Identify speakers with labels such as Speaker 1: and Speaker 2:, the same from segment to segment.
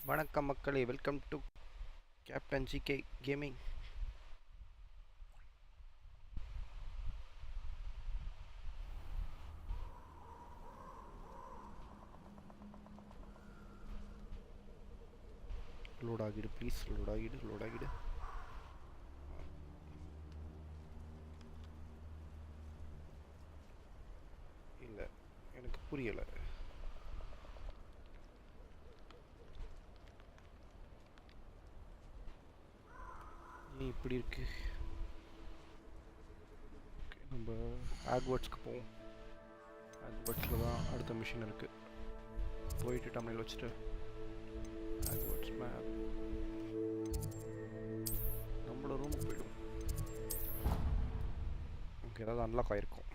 Speaker 1: வணக்கம் மக்களே, welcome to captain GK gaming. Load ஆகிடு ப்ளீஸ், லோட் ஆகிடு. இல்லை, எனக்கு புரியலை. இப்படி இருக்கு. நம்ம ஹாக்வர்ட்ஸ்க்கு போவோம். ஹாக்வர்ட்ஸில் தான் அடுத்த மிஷன் இருக்கு. போயிட்டு டம்ளைல் வச்சுட்டு ஹாக்வர்ட்ஸ் மேப் நம்மளோட ரூமுக்கு போயிடும். ஓகே, ஏதாவது அன்லாக் ஆகிருக்கும்.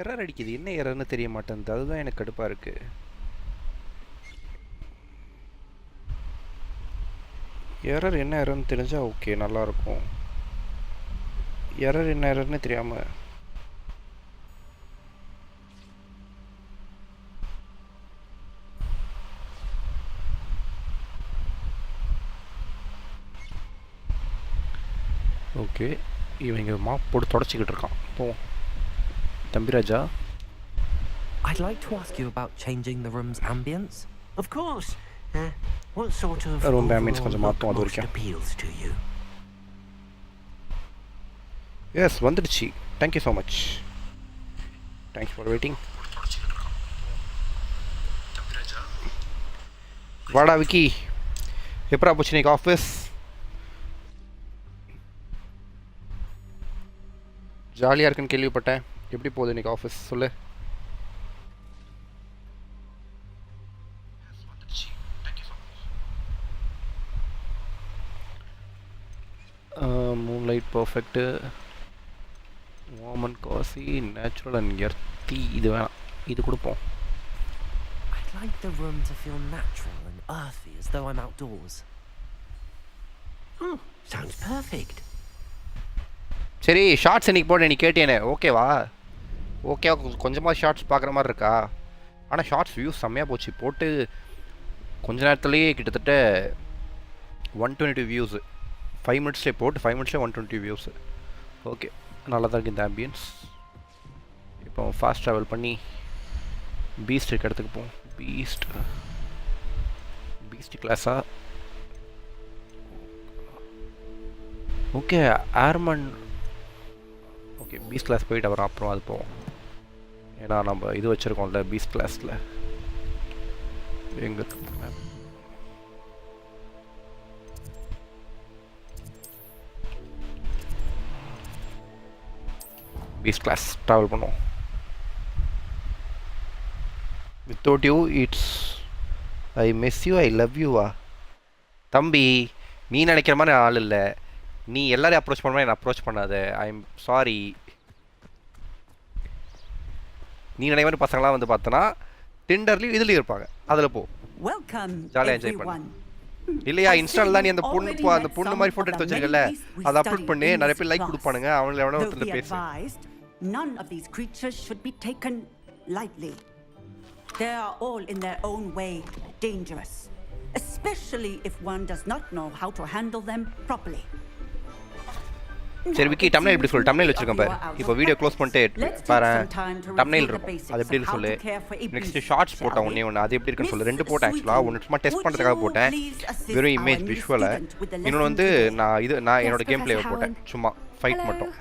Speaker 1: எரர் அடிக்குது, என்ன எரர்னு தெரிய மாட்டேங்குது. அதுதான் எனக்கு கடுப்பாக இருக்கு. எரர் என்ன எரர்னு தெரிஞ்சால் ஓகே, நல்லாயிருக்கும். எரர் என்ன எரர்னு தெரியாமல் ஓகே. இவங்க மாப் போட்டு தொடச்சிக்கிட்டு இருக்கான். போவோம். Tambiraja,
Speaker 2: I'd like to ask you about changing the room's ambience.
Speaker 3: Of course. What sort of
Speaker 1: room ambience konjam maattum adu
Speaker 3: most appeals to you?
Speaker 1: Yes, vandiruchi. Thank you so much. Thanks for waiting. Tambiraja, vada Vicky. Epra pochu nik office? ஜாலியாக இருக்குன்னு கேள்விப்பட்டேன். எப்படி போகுது இன்றைக்கி office சொல்லு. Moonlight perfect, warm and cosy, natural and earthy. இது வேணாம், இது கொடுப்போம்.
Speaker 2: I'd like the room to feel natural and earthy as though I'm outdoors.
Speaker 3: Sounds perfect.
Speaker 1: சரி, ஷார்ட்ஸ் இன்றைக்கி போட்டு நீ கேட்டேனே, ஓகேவா? ஓகே, கொஞ்சமாக ஷார்ட்ஸ் பார்க்குற மாதிரி இருக்கா? ஆனால் ஷார்ட்ஸ் வியூஸ் செம்மையாக போச்சு. போட்டு கொஞ்ச நேரத்துலேயே கிட்டத்தட்ட 120 வியூஸு. 5 மினிட்ஸ்லேயே போட்டு 5 மினிட்ஸ்லேயே 120 வியூஸு. ஓகே, நல்லா தான் இருக்குது இந்த ஆம்பியன்ஸ். இப்போ ஃபாஸ்ட் ட்ராவல் பண்ணி பீஸ்ட் இருக்க இடத்துக்கு போவோம். பீஸ்ட் கிளாஸா? ஓகே, ஏர்மன். ஓகே, பீஸ்ட் கிளாஸ் போயிட்டு அப்புறம் அது போவோம். ஏன்னா நம்ம இது வச்சுருக்கோம்ல பீஸ்ட் கிளாஸில். எங்கே இருக்கு மேம்? பீஸ்ட் கிளாஸ் ட்ராவல் பண்ணுவோம். Without you it's I miss you, I love யூவா? தம்பி, நீ நினைக்கிற மாதிரி ஆள் இல்லை. நீ எல்லாரையும் அப்ரோச் பண்ண மாதிரி என்ன அப்ரோச் பண்ணாத. I am sorry. நீ நினைக்கிற மாதிரி பசங்களாம் வந்து பார்த்தோன்னா டிண்டர்லேயும் இதுலேயும் இருப்பாங்க. அதில் போ, ஜாலியாக என்ஜாய் பண்ணு. இல்லையா, இன்ஸ்டாவில் தான் நீ அந்த பொண்ணு மாதிரி ஃபோட்டோ எடுத்து வச்சிருக்கல, அதை அப்லோட் பண்ணி நிறைய பேர் லைக் கொடுப்பானுங்க. அவங்கள எவனோ ஒருத்தர் பேசு.
Speaker 4: None of these creatures should be taken lightly. They are all in their own way dangerous, especially if one does not know how to handle them properly.
Speaker 1: சரி விக்கி, டம்னைல் எப்படி சொல்லு? டம்னைல் வச்சிருக்கேன் பாரு. இப்போ வீடியோ க்ளோஸ் பண்ணிட்டு பாரு, டம்னைல் இருக்கும். அது எப்படி இருக்கு சொல்லு. நெக்ஸ்ட் ஷார்ட்ஸ் போட்டேன் ஒன்று, அது எப்படி இருக்குன்னு சொல்லு. 2 போட்டேன் ஆக்சுவலாக. ஒன்று சும்மா டெஸ்ட் பண்ணுறதுக்காக போட்டேன், வெறும் இமேஜ் விஷுவலை. இன்னொன்று வந்து நான் என்னோட கேம் பிளேவை போட்டேன், சும்மா ஃபைட் மட்டும்.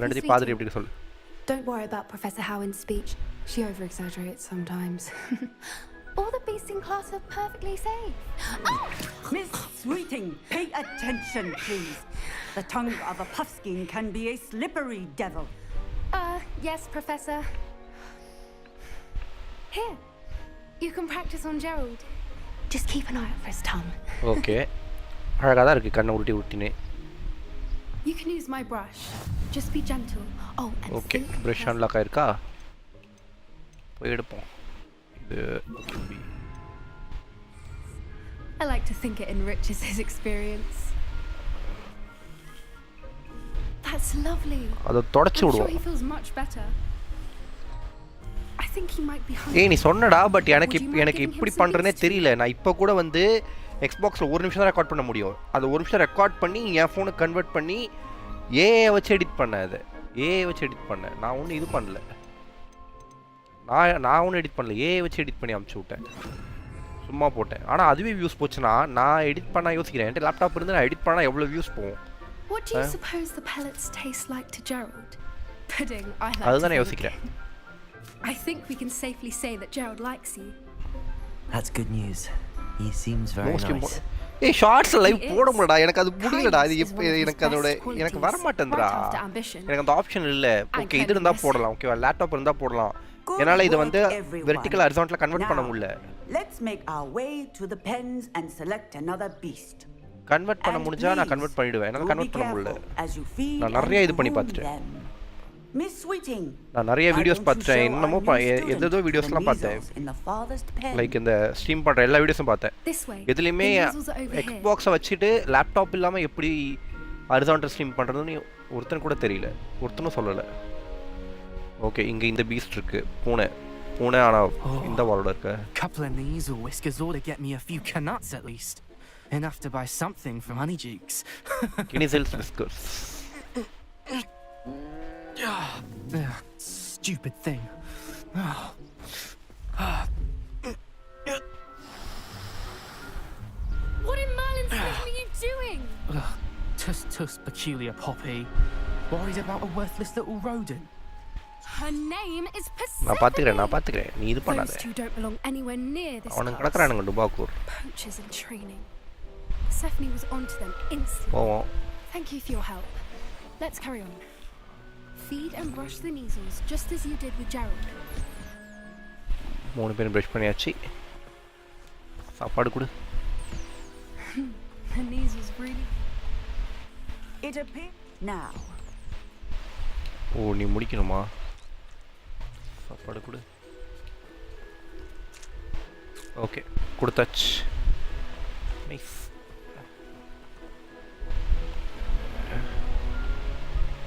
Speaker 1: ரெண்டுத்தையும் பார்த்துட்டு எப்படி சொல்லு.
Speaker 5: Don't worry about Professor Howard's speech. She over-exaggerates sometimes. All the beasts in class are perfectly safe.
Speaker 4: Miss Sweeting, pay attention, please. The tongue of a puffskein can be a slippery devil.
Speaker 5: Yes, Professor. Here, you can practice on Gerald. Just keep an eye out for his tongue.
Speaker 1: Okay. அழகாக தான் இருக்குது, கண்ணை உருட்டினே.
Speaker 5: You can use my brush. Just be gentle. Oh, and
Speaker 1: okay
Speaker 5: think
Speaker 1: brush
Speaker 5: carefully.
Speaker 1: Unlock ஆயிருக்கா போய் எடுப்போம் இது
Speaker 5: I like to think it enriches his experience. That's lovely.
Speaker 1: அதை தொடச்சி
Speaker 5: I'm sure
Speaker 1: விடுவோம்
Speaker 5: he feels much better. I think he might be hungry.
Speaker 1: ஏய் நீ சொன்னடா but
Speaker 5: Would
Speaker 1: எனக்கு
Speaker 5: you mind
Speaker 1: எனக்கு
Speaker 5: giving him
Speaker 1: எப்படி
Speaker 5: some
Speaker 1: பண்ணுறேனே
Speaker 5: beast?
Speaker 1: தெரியல நான் இப்போ கூட வந்து எக்ஸ்பாக்ஸில் ஒரு நிமிஷம் தான் ரெக்கார்ட் பண்ண முடியும் அது ஒரு நிமிஷம் ரெக்கார்ட் பண்ணி என் ஃபோனுக்கு கன்வெர்ட் பண்ணி ஏஐ வச்சு எடிட் பண்ணேன் அது ஏஐ வச்சு எடிட் பண்ணேன் நான் ஒன்றும் இது பண்ணல நான் ஒன்றும் எடிட் பண்ணல ஏஐ வச்சு எடிட் பண்ணி அமுச்சு விட்டேன் சும்மா போட்டேன் ஆனால் அதுவே வியூஸ் போச்சுன்னா நான் எடிட் பண்ண யோசிக்கிறேன் என்கிட்ட லேப்டாப் இருந்து நான் எடிட் பண்ணால் எவ்வளோ வியூஸ் போகும்
Speaker 5: What do you suppose the pellets taste like to Gerald? Pudding, I like
Speaker 1: அதுதான்
Speaker 5: to
Speaker 1: நான்
Speaker 5: think.
Speaker 1: யோசிக்கிறேன்
Speaker 5: I think we can safely say that Gerald likes you.
Speaker 2: That's good news. He seems very
Speaker 1: most
Speaker 2: nice.
Speaker 1: Important ஏய் shorts live
Speaker 5: He
Speaker 1: போட
Speaker 5: is.
Speaker 1: முடியல எனக்கு அது முடியலடா இது
Speaker 5: Kindness is one of his
Speaker 1: எனக்கு அதோட
Speaker 5: best qualities,
Speaker 1: எனக்கு வர மாட்டேங்குதுடா
Speaker 5: right after ambition.
Speaker 1: எனக்கு அந்த ஆப்ஷன் இல்ல ஓகே இது இருந்தா
Speaker 5: cleanliness.
Speaker 1: போடலாம் ஓகேவா லேப்டாப் இருந்தா போடலாம்
Speaker 4: Good
Speaker 1: என்னால இது
Speaker 4: work,
Speaker 1: வந்து
Speaker 4: everyone.
Speaker 1: வெர்டிகல் ஹரிசான்டலா கன்வெர்ட் பண்ண
Speaker 4: Now,
Speaker 1: முடியல
Speaker 4: let's make our way to the pens and select another beast.
Speaker 1: Convert பண்ண
Speaker 4: And
Speaker 1: முடிஞ்சா நான்
Speaker 4: please,
Speaker 1: கன்வெர்ட் பண்ணிடுவேன் என்னால
Speaker 4: do be
Speaker 1: கன்வெர்ட் பண்ண முடியல
Speaker 4: careful as you feed
Speaker 1: நான் நிறைய
Speaker 4: and
Speaker 1: இது பண்ணி
Speaker 4: groom
Speaker 1: பார்த்துட்டேன்.
Speaker 4: them. Miss Sweeting,
Speaker 1: நான் நிறைய
Speaker 4: why
Speaker 1: வீடியோஸ்
Speaker 4: don't you
Speaker 1: பார்த்துட்டேன்
Speaker 4: show
Speaker 1: என்னமோ
Speaker 4: our new student
Speaker 1: எதோ
Speaker 4: the
Speaker 1: வீடியோஸ்லாம் பார்த்தேன்
Speaker 4: measles in the farthest pen?
Speaker 1: Like இந்த ஸ்ட்ரீம் பண்ற எல்லா வீடியோஸும் பார்த்தேன்
Speaker 5: This way.
Speaker 1: எதுலையுமே
Speaker 5: The measles are over here.
Speaker 1: எக்ஸ்பாக்ஸை வச்சுட்டு லேப்டாப் இல்லாமல் எப்படி ஹரிசான்டல் ஸ்ட்ரீம் பண்ணுறதுன்னு ஒருத்தன் கூட தெரியல ஒருத்தனும் சொல்லலை ஓகே இங்கே இந்த பீஸ்ட் இருக்கு பூனை ஆனால் இந்த வாலோட இருக்க
Speaker 6: Couple of nasal whiskers ought to get me a few canuts at least. Enough to buy something from Honeydukes.
Speaker 1: கினிசெல்ஸ் biscuits
Speaker 6: Stupid thing.
Speaker 5: What in Merlin's name are you doing?
Speaker 6: Tuss peculiar poppy. Worried about a worthless little rodent.
Speaker 5: Her name is
Speaker 1: நான் பார்த்துக்கிறேன்
Speaker 5: Persephone.
Speaker 1: நீ இது பண்ணாத
Speaker 5: Those two don't belong anywhere near this
Speaker 1: அவனுக்கு
Speaker 5: class.
Speaker 1: கிடக்குறானுங்க டுபாக்கூர்
Speaker 5: Poachers in training. Persephone was onto them instantly.
Speaker 1: போவோம்
Speaker 5: Thank you for your help. Let's carry on. Feed and brush the measles just as you did with Gerald.
Speaker 1: 3 பேரும் brush பண்ணியாச்சு சாப்பாடு கொடு
Speaker 5: The measles really.
Speaker 4: It appears now.
Speaker 1: ஓ நீ முடிக்கணுமா சாப்பாடு கொடு okay கொடுத்தாச்சு nice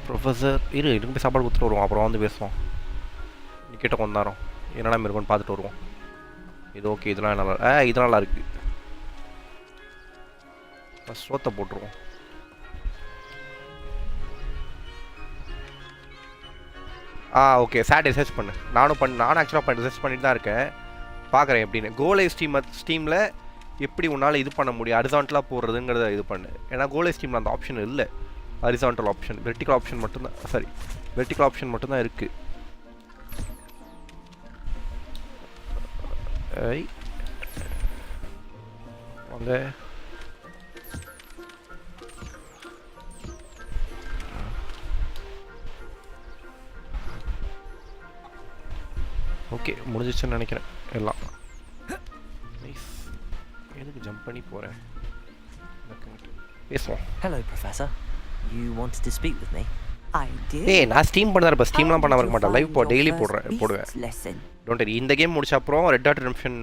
Speaker 1: professor இதுக்கு போய் சாப்பாடு கொடுத்துட்டு வருவோம் அப்புறம் வந்து பேசுவோம் நீ கிட்ட கொண்டாரோம் என்னடா இருக்குன்னு பார்த்துட்டு வருவோம் இது ஓகே இதெல்லாம் நல்லா இது நல்லா இருக்கு ஃபஸ்ட் சோத்தை போட்டுருவோம் ஓகே சாட்டர்டே ரிசர்ச் பண்ணு நானும் ஆக்சுவலாக ரிசர்ச் பண்ணிட்டு தான் இருக்கேன் பார்க்குறேன் எப்படின்னு கோலை ஸ்டீமில் எப்படி உன்னால் இது பண்ண முடியும் ஹரிசான்டலாக போடுறதுங்கிறத இது பண்ணு ஏன்னா கோலை ஸ்டீமில் அந்த ஆப்ஷன் இல்லை ஹரிசான்டல் ஆப்ஷன் வெர்டிகல் ஆப்ஷன் மட்டும்தான் இருக்குது ஐ வாங்க ஓகே முடிஞ்சிச்சுன்னு நினைக்கிறேன் எல்லாம் நைஸ் எதுக்கு ஜம்ப் பண்ணி போகிறேன் பேசுவோம்
Speaker 2: Hello, Professor. You wanted to speak with me?
Speaker 4: I did.
Speaker 1: ஏய் நான் ஸ்டீம் பண்ண இருப்பேன் ஸ்டீம்லாம் பண்ணாம இருக்க மாட்டேன் live daily
Speaker 4: How did you find your first
Speaker 1: போடுவேன்
Speaker 4: beast's lesson?
Speaker 1: டோன்ட் வரி இந்த கேம் முடிச்ச அப்புறம் ரெட் டாட் ரெடம்ப்ஷன்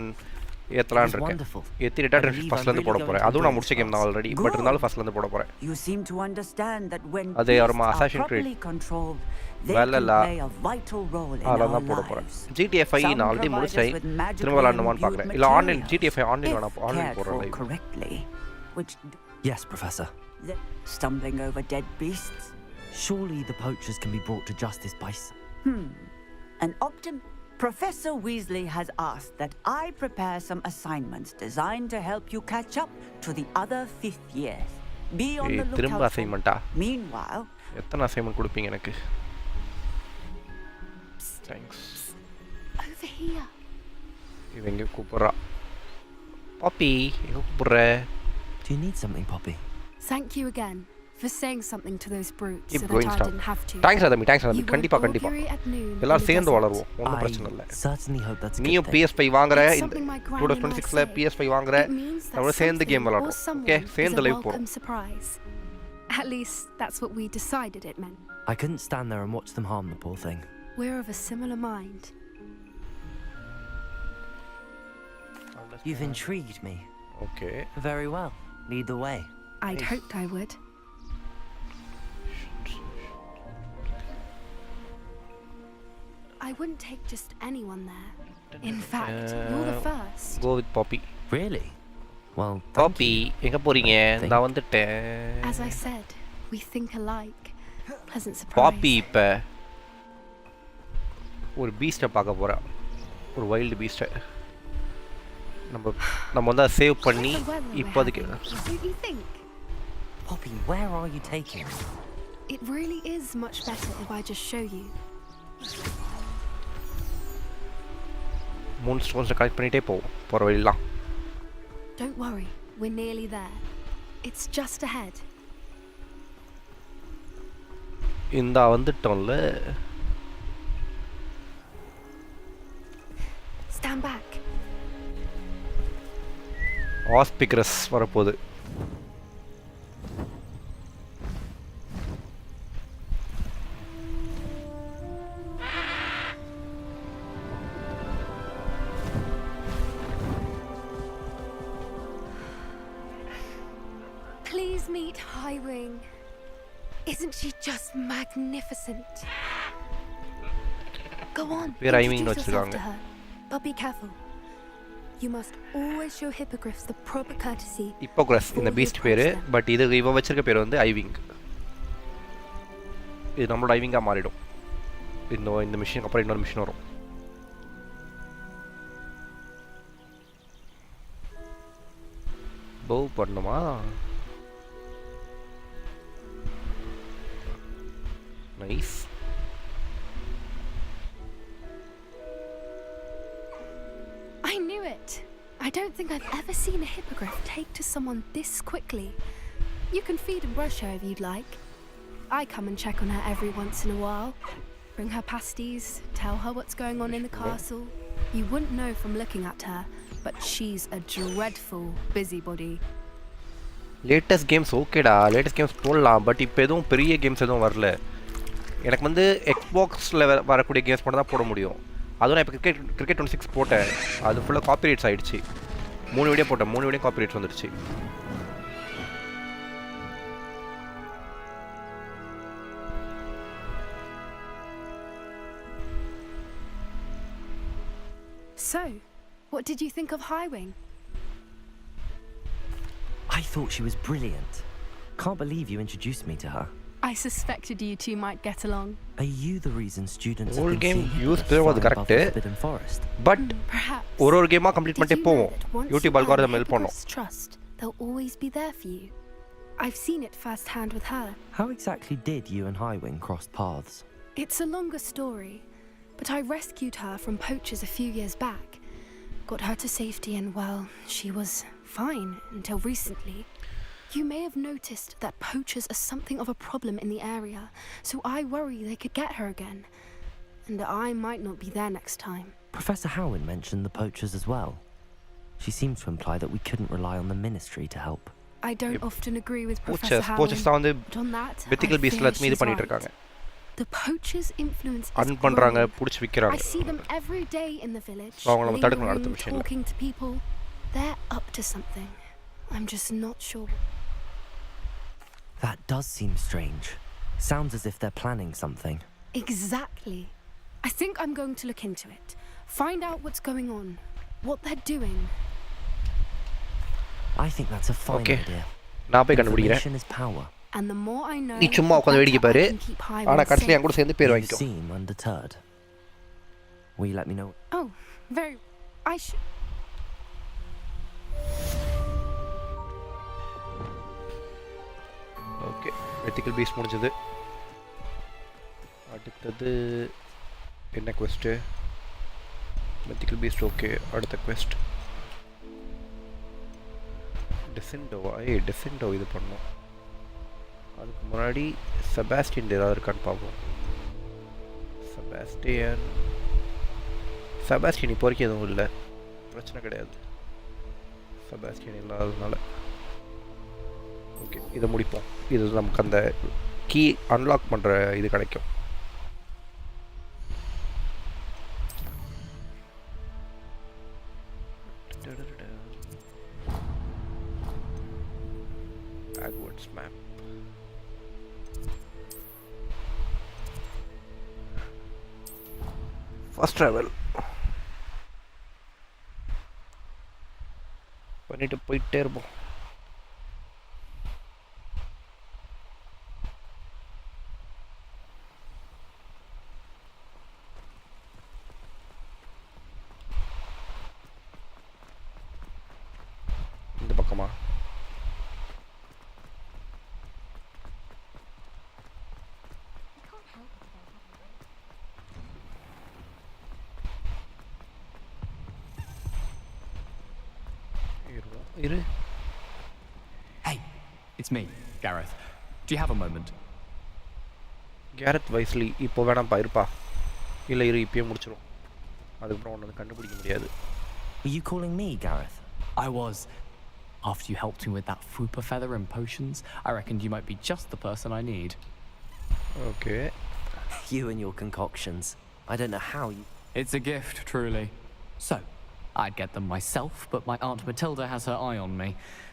Speaker 1: ஏற்றலான்னு இருக்கேன்
Speaker 2: wonderful.
Speaker 1: ஏற்றி red dot
Speaker 2: I
Speaker 1: ரெடம்ப்ஷன்
Speaker 2: believe
Speaker 1: ஃபர்ஸ்ட்லேருந்து
Speaker 2: I'm
Speaker 1: போட
Speaker 2: really
Speaker 1: போகிறேன்
Speaker 2: going to
Speaker 1: அதுவும் நான்
Speaker 2: enjoy
Speaker 1: முடிச்ச கேம் தான்
Speaker 2: this
Speaker 1: ஆல்ரெடி
Speaker 4: Good.
Speaker 1: பட் இருந்தாலும் ஃபர்ஸ்ட்லேருந்து போட போகிறேன்
Speaker 4: You seem to understand that when
Speaker 1: அதே
Speaker 4: beasts
Speaker 1: அவருமா
Speaker 4: are
Speaker 1: Assassin's Creed.
Speaker 4: properly controlled, they
Speaker 1: Well,
Speaker 4: can
Speaker 1: la.
Speaker 4: play a vital role in
Speaker 1: அதெல்லாம்
Speaker 4: our
Speaker 1: தான் போட போகிறேன்
Speaker 4: lives.
Speaker 1: ஜிடிஎஃப் ஐ
Speaker 4: Some
Speaker 1: நான் ஆல்ரெடி
Speaker 4: provide us
Speaker 1: முடிச்சேன்
Speaker 4: with magically
Speaker 1: திரும்ப விளாடணுமான்னு
Speaker 4: imbued
Speaker 1: பார்க்குறேன் இல்லை online
Speaker 4: materials,
Speaker 1: GDF I online
Speaker 4: if
Speaker 1: online
Speaker 4: cared
Speaker 1: போடுறேன்
Speaker 4: for
Speaker 1: live
Speaker 4: correctly, which
Speaker 2: Yes, Professor.
Speaker 4: stumbling over dead beasts.
Speaker 2: Surely the poachers can be brought to justice by...
Speaker 4: An Professor Weasley has asked that I prepare some assignments designed to help you catch up to the other 5th years. Be on the
Speaker 1: திரும்ப
Speaker 4: lookout.
Speaker 1: அசைன்மெண்ட்டா
Speaker 4: Meanwhile,
Speaker 1: எத்தனை assignment கொடுப்பீங்க எனக்கு thanks
Speaker 5: Over here.
Speaker 1: இவன் எங்கே கூப்பிட்றா பாப்பி எங்கே கூப்பிட்ற
Speaker 2: Do you need something, Poppy?
Speaker 5: Thank you again for saying something to those brutes
Speaker 1: Keep
Speaker 5: so
Speaker 1: going,
Speaker 5: that I
Speaker 1: Star.
Speaker 5: didn't have to.
Speaker 1: Thanks ரதமி
Speaker 5: You won't
Speaker 1: கண்டிப்பாக
Speaker 5: bore
Speaker 1: கண்டிப்பாக
Speaker 5: Fury at noon in
Speaker 1: எல்லாரும்
Speaker 5: the
Speaker 1: சேர்ந்து
Speaker 5: desert.
Speaker 1: வளருவோம் ஒன்றும் பிரச்சனை இல்லை
Speaker 2: certainly hope that's a good
Speaker 1: நீயும்
Speaker 2: thing.
Speaker 1: PS5 வாங்குற
Speaker 5: It's
Speaker 1: இந்த
Speaker 5: something my
Speaker 1: two
Speaker 5: grandma
Speaker 1: thousand
Speaker 5: and I
Speaker 1: சிக்ஸில்
Speaker 5: say.
Speaker 1: PS5 வாங்குற
Speaker 5: It means that
Speaker 1: நம்மளோட சேர்ந்து
Speaker 5: something
Speaker 1: கேம்
Speaker 5: or
Speaker 1: விளாடுறோம் ஓகே
Speaker 5: someone is
Speaker 1: சேர்ந்து
Speaker 5: a
Speaker 1: லைவ் போகிறோம்
Speaker 5: welcome surprise. At least, that's what we decided it meant.
Speaker 2: I couldn't stand there and watch them harm the poor thing.
Speaker 5: We're of a similar mind.
Speaker 2: You've intrigued me.
Speaker 1: Okay.
Speaker 2: Very well. Lead the way.
Speaker 5: I'd
Speaker 1: Nice.
Speaker 5: hoped I would. I wouldn't take just anyone there. In fact, you're the first.
Speaker 1: Go with Poppy.
Speaker 2: Really? Well, thank
Speaker 1: Poppy, எங்க போறீங்க?
Speaker 2: Think.
Speaker 1: நான் வந்துட்டேன்.
Speaker 5: As I said, we think alike. Pleasant surprise.
Speaker 1: பாப்பி இப்ப ஒரு பீஸ்ட்டை பார்க்க போறா. ஒரு wild பீஸ்ட்டை. நம்ம வந்து அதை சேவ் பண்ணி
Speaker 5: What the weather we're
Speaker 1: இப்போதைக்கு
Speaker 5: having, don't you think?
Speaker 2: Poppy, where are you taking me?
Speaker 5: It really is much better if I just show you.
Speaker 1: மூணு ஸ்டோன்ஸை கலெக்ட் பண்ணிட்டே போகிற வழிலாம்.
Speaker 5: Don't worry, we're nearly there. It's just ahead.
Speaker 1: இந்தா வந்துட்டோம்ல.
Speaker 5: Stand back.
Speaker 1: ஆஸ்பிக்ரஸ் வரப்போகுது.
Speaker 5: Please meet Highwing. Isn't she just magnificent? Go on,
Speaker 1: We're aiming
Speaker 5: introduce
Speaker 1: not
Speaker 5: yourself
Speaker 1: long.
Speaker 5: to her. But be careful. You must always show hippogriffs the proper courtesy.
Speaker 1: இப்போக்ரஸ் இந்த
Speaker 5: before you
Speaker 1: Beast பேர்.
Speaker 5: approach them.
Speaker 1: But இது இவ வச்சிருக்க பேர் வந்து ஐவிங். இது நம்மளோட ஐவிங்காக மாறிடும். இந்த மிஷினுக்கு அப்புறம் இன்னொரு மிஷின் வரும். போ பண்ணுமா? Nice.
Speaker 5: I knew it. I don't think I've ever seen a hippogriff take to someone this quickly. You can feed and brush her if you'd like. I come and check on her every once in a while. Bring her pasties, tell her what's going on in the castle. You wouldn't know from looking at her, but she's a dreadful busybody.
Speaker 1: Latest games ஓகேடா, latest games போடலாம். But இப்போ எதுவும் பெரிய games எதுவும் வரல. எனக்கு வந்து எக்ஸ்பாக்ஸில் வரக்கூடிய கேம்ஸ் மட்டும் தான் போட முடியும். அதுவும் நான் இப்போ கிரிக்கெட் 26 போட்டேன். அது ஃபுல்லாக காப்பிரைட்ஸ் ஆகிடுச்சு. 3 வீடியோ போட்டேன், 3 வீடியோ காப்பிரைட்ஸ் வந்துடுச்சு.
Speaker 5: So, what did you think of Highwing?
Speaker 2: I thought she was brilliant. Can't believe you introduced me to her.
Speaker 5: I suspected you two might get along.
Speaker 2: Are you the reason students
Speaker 1: Whole
Speaker 2: have been
Speaker 1: game
Speaker 2: seeing
Speaker 1: used
Speaker 2: hippogriffs
Speaker 1: was
Speaker 2: flying above the
Speaker 1: correct.
Speaker 2: Forbidden Forest?
Speaker 1: But
Speaker 5: Perhaps.
Speaker 1: ஒரு கேமாக complete
Speaker 5: Did
Speaker 1: பண்ணிட்டே
Speaker 5: you know
Speaker 1: போவோம்.
Speaker 5: that once
Speaker 1: YouTube
Speaker 5: you earn
Speaker 1: algorithm help பண்ணும்.
Speaker 5: hippogriff's trust, they'll always be there for you. I've seen it firsthand with her.
Speaker 2: How exactly did you and Highwing cross paths?
Speaker 5: It's a longer story, but I rescued her from poachers a few years back. Got her to safety and, well, she was fine until recently. You may have noticed that poachers are something of a problem in the area, so I worry they could get her again. And I might not be there next time.
Speaker 2: Professor Howin mentioned the poachers as well. She seemed to imply that we couldn't rely on the ministry to help.
Speaker 5: I don't often agree with Professor
Speaker 1: போச்சஸ்
Speaker 5: Howin,
Speaker 1: தான் வந்து
Speaker 5: but on that,
Speaker 1: வெத்திக்கல்
Speaker 5: I
Speaker 1: பீஸ்டில்
Speaker 5: fear
Speaker 1: எல்லாத்தையும் இது
Speaker 5: she's
Speaker 1: பண்ணிட்டு
Speaker 5: right.
Speaker 1: இருக்காங்க.
Speaker 5: The poachers' influence is
Speaker 1: earn பண்ணுறாங்க,
Speaker 5: growing.
Speaker 1: பிடிச்சி
Speaker 5: I
Speaker 1: விற்கிறாங்க.
Speaker 5: see them every day in the village,
Speaker 1: அவங்கள நம்ம தடுக்கணும் அடுத்த
Speaker 5: lingering,
Speaker 1: விஷயம்ல.
Speaker 5: talking to people. They're up to something. I'm just not sure.
Speaker 2: That does seem strange. Sounds as if they're planning something.
Speaker 5: Exactly. I think I'm going to look into it. Find out what's going on, what they're doing.
Speaker 2: I think that's a fine
Speaker 1: Okay.
Speaker 2: idea.
Speaker 1: நான் போய் கண்டுபிடிக்கிறேன்.
Speaker 2: Information is power.
Speaker 5: And the more I know,
Speaker 1: நீ சும்மா
Speaker 5: the
Speaker 1: உட்காந்து
Speaker 5: better
Speaker 1: வேடிக்கை
Speaker 5: I
Speaker 1: பாரு.
Speaker 5: can keep Highway
Speaker 1: ஆனால் கடைசியில்
Speaker 5: safe.
Speaker 1: என் கூட சேர்ந்து பேர்
Speaker 2: You
Speaker 1: வாங்கிக்கும்.
Speaker 2: seem undeterred. Will you let me know?
Speaker 5: Oh, very. I should.
Speaker 1: Okay, வெத்திக்கல் பீஸ் முடிஞ்சது. அடுத்தது என்ன குவெஸ்ட்டு? வெத்திக்கல் பீஸ்ட் ஓகே. அடுத்த குவெஸ்ட் டெசெண்டோவா? டெசெண்டோ இது பண்ணோம். அதுக்கு முன்னாடி செபாஸ்டியன் ஏதாவது இருக்கான்னு பார்ப்போம். செபாஸ்டியன் இப்போ வரைக்கும் எதுவும் இல்லை, பிரச்சனை கிடையாது. செபாஸ்டியன் இல்லாததுனால ஓகே இதை முடிப்போம். இது நமக்கு அந்த கீ அன்லாக் பண்ணுற இது கிடைக்கும். Hogwarts map. First travel. பண்ணிட்டு போயிட்டே இருப்போம். இந்த பக்கமா இரு.
Speaker 7: Hey, it's me, Gareth. Do you have a moment?
Speaker 1: Garreth Weasley இப்போ வேணாம்ப்பா இருப்பா. இல்லை இரு இப்பயே முடிச்சிடும். அதுக்கப்புறம் ஒன்று கண்டுபிடிக்க முடியாது.
Speaker 2: Were you calling me, Gareth?
Speaker 7: I was. After you helped me with that fupa feather and potions, I reckoned you might be just the person I need.
Speaker 1: Okay.
Speaker 2: You and your concoctions. I don't know how you...
Speaker 7: It's a gift, truly. So, I'd get them myself, but my Aunt Matilda has her eye on me.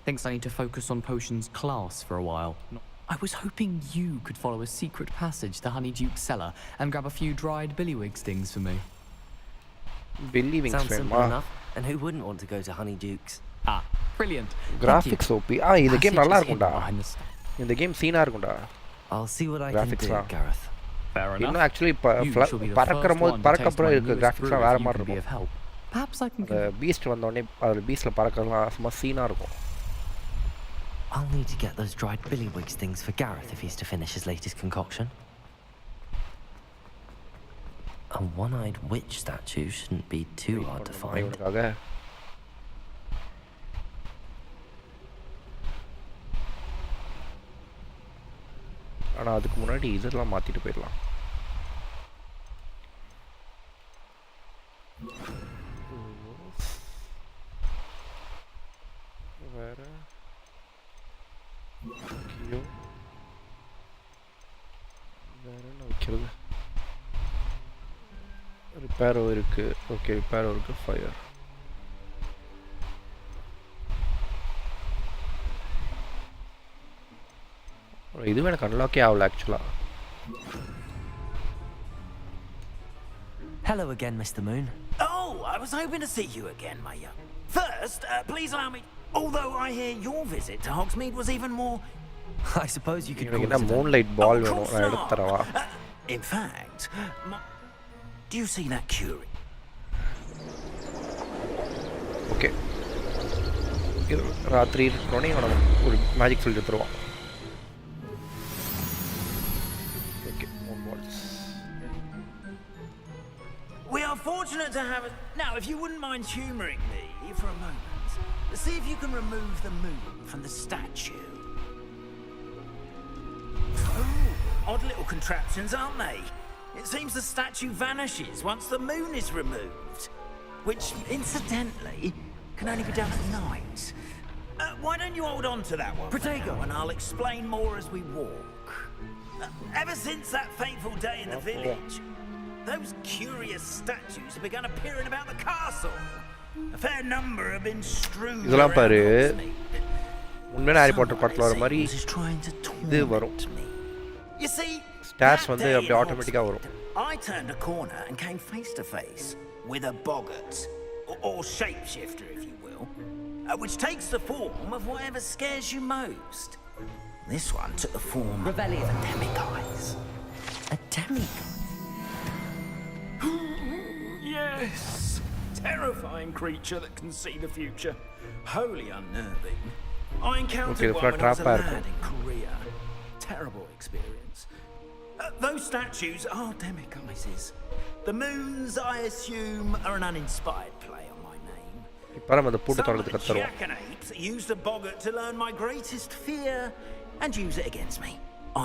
Speaker 7: Thinks I need to focus on potions class for a while. I was hoping you could follow a secret passage to Honeyduke's cellar and grab a few dried billywig stings for me.
Speaker 1: பில்லிவிங்ஸ்
Speaker 2: Sounds simple
Speaker 1: வேணுமா?
Speaker 2: enough. And who wouldn't want to go to Honeyduke's?
Speaker 7: Ah, brilliant.
Speaker 1: Graphics OP. இந்த game நல்லா இருக்கும்டா.
Speaker 7: Behind the
Speaker 1: இந்த game சீனா இருக்கும்டா.
Speaker 2: I'll see what I can
Speaker 1: Graphics
Speaker 2: do,
Speaker 1: lah.
Speaker 2: Gareth.
Speaker 7: Fair enough.
Speaker 1: இன்னும் actually
Speaker 7: You shall be the
Speaker 1: பறக்கிற
Speaker 7: first
Speaker 1: போது
Speaker 7: one to
Speaker 1: பறக்கப்புறம்
Speaker 7: taste my
Speaker 1: இருக்க
Speaker 7: newest
Speaker 1: கிராஃபிக்ஸ்லாம்
Speaker 7: brew
Speaker 1: வேற
Speaker 7: if you
Speaker 1: மாதிரி
Speaker 7: can be of
Speaker 1: இருக்கும்.
Speaker 7: help. Perhaps I can
Speaker 1: அந்த Beast வந்தோடனே அதில் பீஸ்டில் பறக்கலாம் சும்மா சீனாக இருக்கும்.
Speaker 2: I'll need to get those dried billywig things for Gareth if he's to finish his latest concoction. A one-eyed witch statue shouldn't be too hard to find.
Speaker 1: இவனுக்காக ஆனால் அதுக்கு முன்னாடி இதெல்லாம் மாற்றிட்டு போயிடலாம். வேற வேற என்ன வைக்கிறது? ரிப்பேரோ இருக்கு. ஓகே ரிப்பேரோ இருக்கு. ஃபயர் இதுவே எனக்கு அன்லாக்கே ஆகல ஆக்சுவலாக.
Speaker 2: Hello again, Mr. Moon.
Speaker 3: Oh, I was hoping to see you again, my young. First, please allow me. Although I hear your visit to Hogsmeade was even more.
Speaker 2: I suppose you could
Speaker 1: எனக்கு
Speaker 2: call
Speaker 1: என்ன
Speaker 2: it a...
Speaker 1: moonlight பால்
Speaker 3: Of
Speaker 1: வேணும்.
Speaker 3: course
Speaker 1: நான்
Speaker 3: not.
Speaker 1: எடுத்து தரவா?
Speaker 3: In fact, do you see that curie?
Speaker 1: Okay ராத்திரி இருக்கிறோன்னே இவன் நம்ம ஒரு மேஜிக் சொல்லி எடுத்துருவான். Okay moon balls.
Speaker 3: We are fortunate to have it. Now, if you wouldn't mind humouring me for a moment, see if you can remove the moon from the statue. Oh, odd little contraptions, aren't they? It seems the statue vanishes once the moon is removed, which, incidentally, can only be done at night. Why don't you hold on to that one,
Speaker 2: Protego,
Speaker 3: and I'll explain more as we walk. Ever since that fateful day in the village, those curious statues have begun appearing about the castle. A fair number have been strewn
Speaker 1: இதெல்லாம்
Speaker 3: around
Speaker 1: பாரு
Speaker 3: Hogsmeade.
Speaker 1: உண்மையான Harry Potter
Speaker 3: Someone,
Speaker 1: படத்தில் வர
Speaker 3: it
Speaker 1: மாதிரி
Speaker 3: seems, is trying to
Speaker 1: இது வரும்.
Speaker 3: torment me. You see,
Speaker 1: stars
Speaker 3: that
Speaker 1: வந்து
Speaker 3: day
Speaker 1: அப்படியே
Speaker 3: in
Speaker 1: ஆட்டோமேட்டிக்காக வரும்.
Speaker 3: Hogsmeade, I turned a corner and came face to face with a boggart, or shapeshifter, if you will, which takes the form of whatever scares you most. This one took the form of a demiguise.
Speaker 2: A demiguise?
Speaker 3: Yes! Terrifying creature that can see the future. Wholly unnerving. I encountered
Speaker 1: Okay,
Speaker 3: one when I was a
Speaker 1: trap
Speaker 3: lad in Korea. Terrible experience. Those statues are demiguises. The moons, I assume, are an uninspired play on my name.
Speaker 1: இப்போ நம்ம அந்த பூட்டு
Speaker 3: Some of
Speaker 1: தொடர்ந்து
Speaker 3: the
Speaker 1: கத்துறோம்.
Speaker 3: jackanapes used a boggart to learn my greatest fear and use it against me.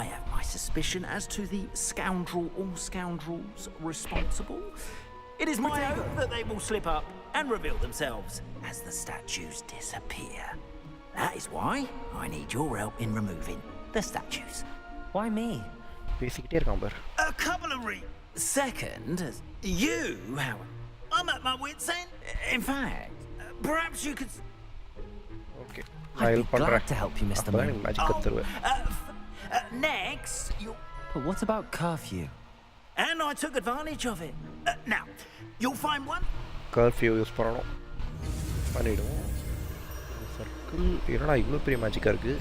Speaker 3: I have my suspicion as to the scoundrel or scoundrels responsible. It is my hope that they will slip up and reveal themselves as the statues disappear. That is why I need your help in removing the statues.
Speaker 2: Why me?
Speaker 1: பேசிக்கிட்டே இருக்கான் பாரு.
Speaker 3: A couple of Second, you, Howard. I'm at my wit's end. In fact, perhaps you could...
Speaker 1: okay நான்
Speaker 2: I'd be
Speaker 1: help பண்றேன்.
Speaker 2: glad to help you, Mr.
Speaker 1: அப்பதான்
Speaker 2: Moon.
Speaker 1: எனக்கு magic கத்துருவேன்.
Speaker 3: Next, you...
Speaker 2: But what about curfew?
Speaker 3: And I took advantage of it. Now, you'll find one...
Speaker 1: curfew use பண்ணணும். பண்ணிடுவோம். Circle என்னடா இவ்வளோ பெரிய மேஜிக்காக இருக்குது.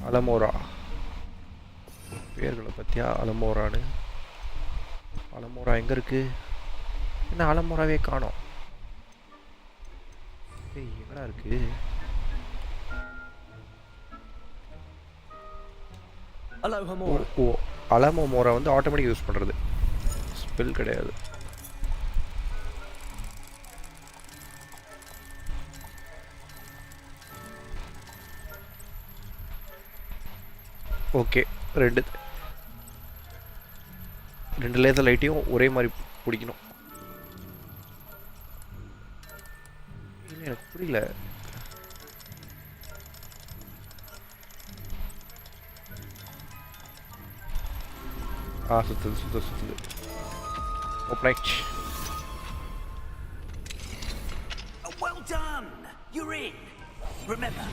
Speaker 1: அலமோரா பேர்களை பற்றியா அலமோரான்னு. அலமோரா எங்கே இருக்குது? என்ன அலமோராவே காணோம். ஏய் எங்கடா இருக்குது?
Speaker 2: Hello, Hamora.
Speaker 1: ஓ அலமோரா வந்து ஆட்டோமேட்டிக் யூஸ் பண்ணுறது, ஸ்பெல் கிடையாது. ஓகே ரெண்டு லேசர் லைட்டையும் ஒரே மாதிரி பிடிக்கணும். இல்லை எனக்கு புரியல. சுத்துது. ஓப்பன் ஆயிடுச்சு.
Speaker 3: Well done! You're in. Remember,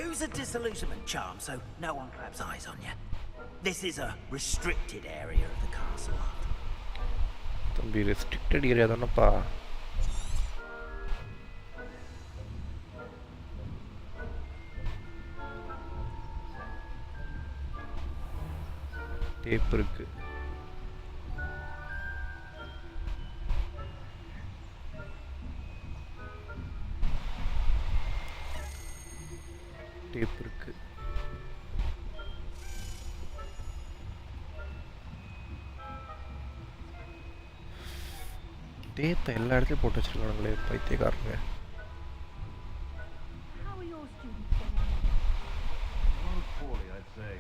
Speaker 3: use a disillusionment charm so no one grabs eyes on you. This is a restricted area of the castle.
Speaker 1: தம்பி ரெஸ்ட்ரிக்டட் ஏரியா தானப்பா. டேப் இருக்கு. டேப் இருக்கு. டேப்பை எல்லா இடத்துலையும் போட்டு வச்சிருக்கானுங்களே பைத்தியக்காரங்க.
Speaker 8: How are your students getting on?
Speaker 9: Well, poorly, I'd say.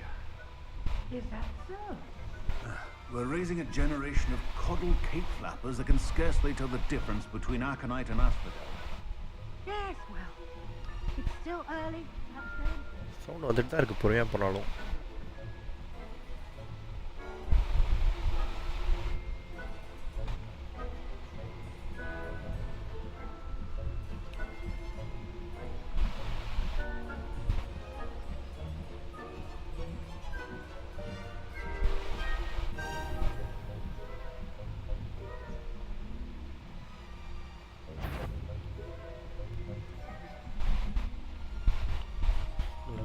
Speaker 8: Is that so?
Speaker 9: We're raising a generation of coddled cape flappers that can scarcely tell the difference between aconite and asphodel.
Speaker 8: Yes, well, it's still early, perhaps then.
Speaker 1: Sound வந்துட்டு தான் இருக்குது பொறுமையாக போனாலும்.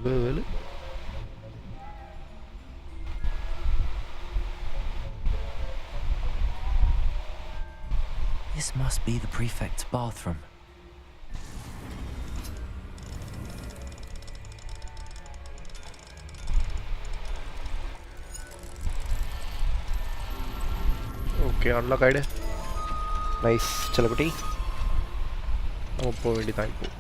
Speaker 1: Velu
Speaker 2: This must be the prefect's bathroom.
Speaker 1: Okay unlock ஆகிடு. Nice செல்லக்குட்டி. நம்ம போக வேண்டியதான் இப்போ.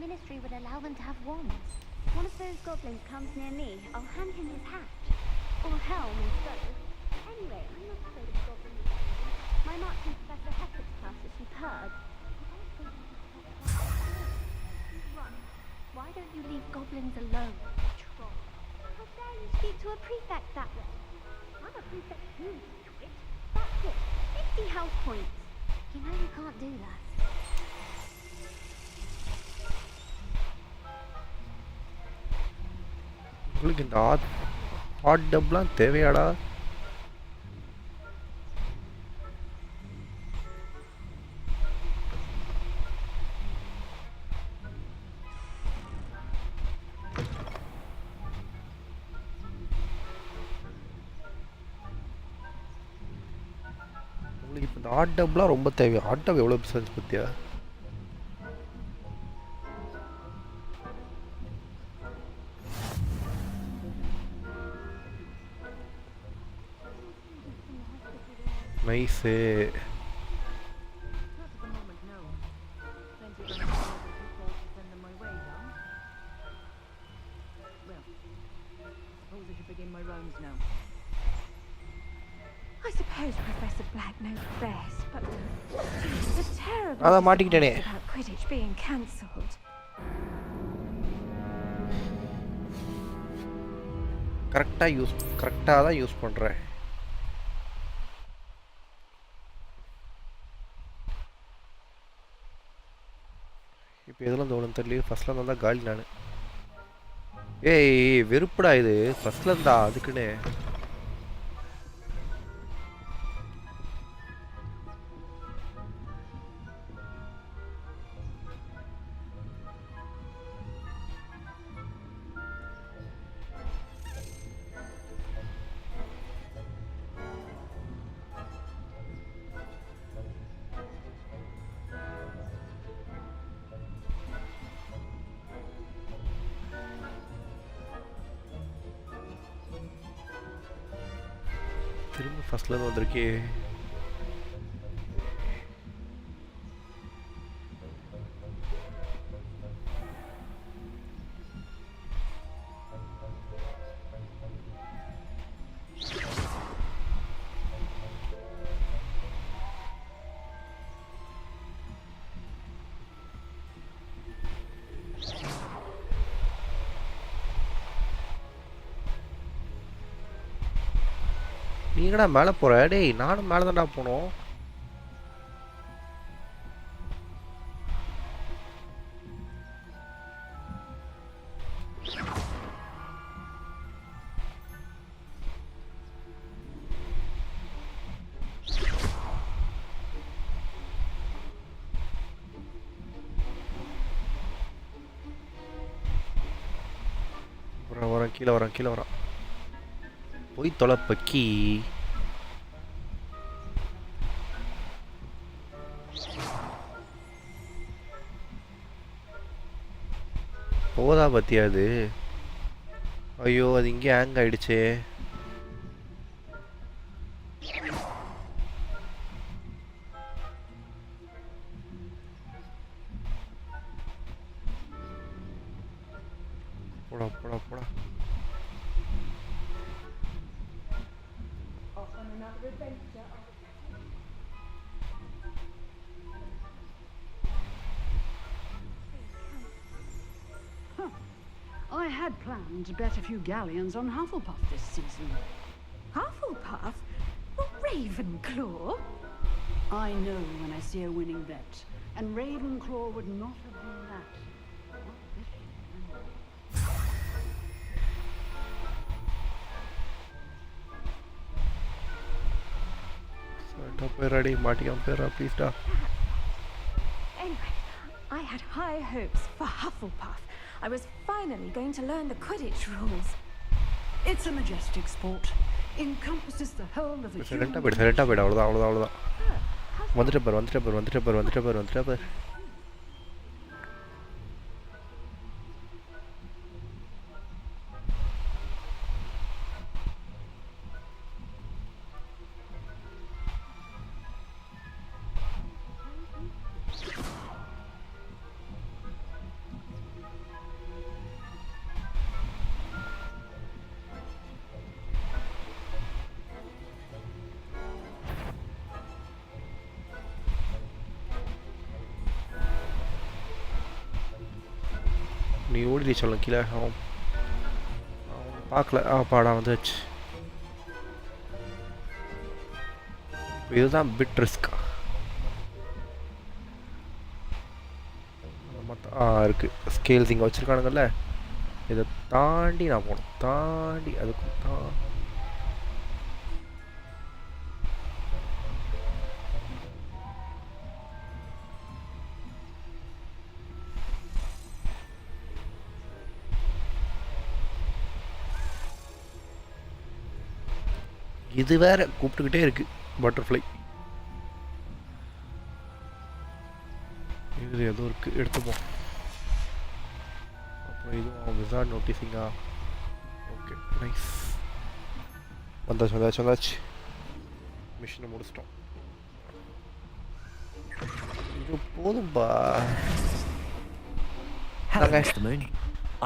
Speaker 8: Ministry would allow them to have wands. One of those goblins comes near me, I'll hand him his hat. Or helm and bow. Anyway, I'm not afraid of goblins. My marching Professor Hector's class is superb. Run. Why don't you leave goblins alone, troll? How dare you speak to a prefect that way? I'm a prefect too, twit. That's it. 50 house points. You know you can't do that.
Speaker 1: உங்களுக்கு இந்த hot டப்லாம் தேவையாடா? உங்களுக்கு இப்போ இந்த hot டப்லாம் ரொம்ப தேவை. Hot dub எவ்வளோ பிசாச்சு பற்றியா? Nice.
Speaker 10: Not at the moment, no. Plenty of unexpected people to send them my way, though. Well, suppose I should begin my rounds now.
Speaker 8: I suppose Professor Black knows best, but the terrible
Speaker 1: அதான் மாட்டிக்கிட்டேனே.
Speaker 8: about Quidditch being cancelled.
Speaker 1: கரெக்டாக தான் use பண்ணுறேன். இப்போ எதில் தோணும் தெரியல. ஃபஸ்ட்டில் இருந்தால் காலி நான். ஏய் வெறுப்புடா இது. ஃபஸ்ட்டில் இருந்தா அதுக்குன்னு. திரும்ப ஃபஸ்ட்லேருந்து வந்திருக்கே. நீங்கடா மேலே போகிற? டேய் நானும் மேலே தான்டா போனோம். வரேன் கீழே வரேன். போய் தொலை பக்கி. போதா பத்தியா அது? ஐயோ அது இங்கே ஹேங் ஆயிடுச்சே. போடா போடா போடா.
Speaker 11: I had planned to bet a few galleons on Hufflepuff this season.
Speaker 8: Hufflepuff? Ravenclaw?
Speaker 11: I know when I see a winning bet, and Ravenclaw would not have been that.
Speaker 1: ready, மாட்டிக்காம போயிடுறா please டா.
Speaker 8: Anyway, I had high hopes for Hufflepuff. I was finally going to learn the Quidditch rules.
Speaker 11: It's a majestic sport. Encompasses the whole of the
Speaker 1: சைலண்டா போய்டு. அவ்வளவுதான். வந்துட்ட பாரு. நீ ஓடி சொல்ல கீழே. அவன் பார்க்கல. பாடா வந்துச்சு. இதுதான் பிட் ரிஸ்க். இருக்கு ஸ்கேல்ஸ் இங்கே வச்சுருக்கானுங்கல்ல. இதை தாண்டி நான் போகணும். தாண்டி அதுக்கும் இது வேற கூப்பிட்டுக்கிட்டே இருக்கு பட்டர்ஃப்ளை. இது ஏதோ இருக்கு எடுத்துப்போம். அப்புறம் இதுவும் விசார்ட் நோட்டீஸிங்கா. Okay nice. வந்தாச்சு. மிஷினை முடிச்சிட்டோம். இது போதும்பா.
Speaker 2: Hello,
Speaker 1: Okay.
Speaker 2: Mr. Moon.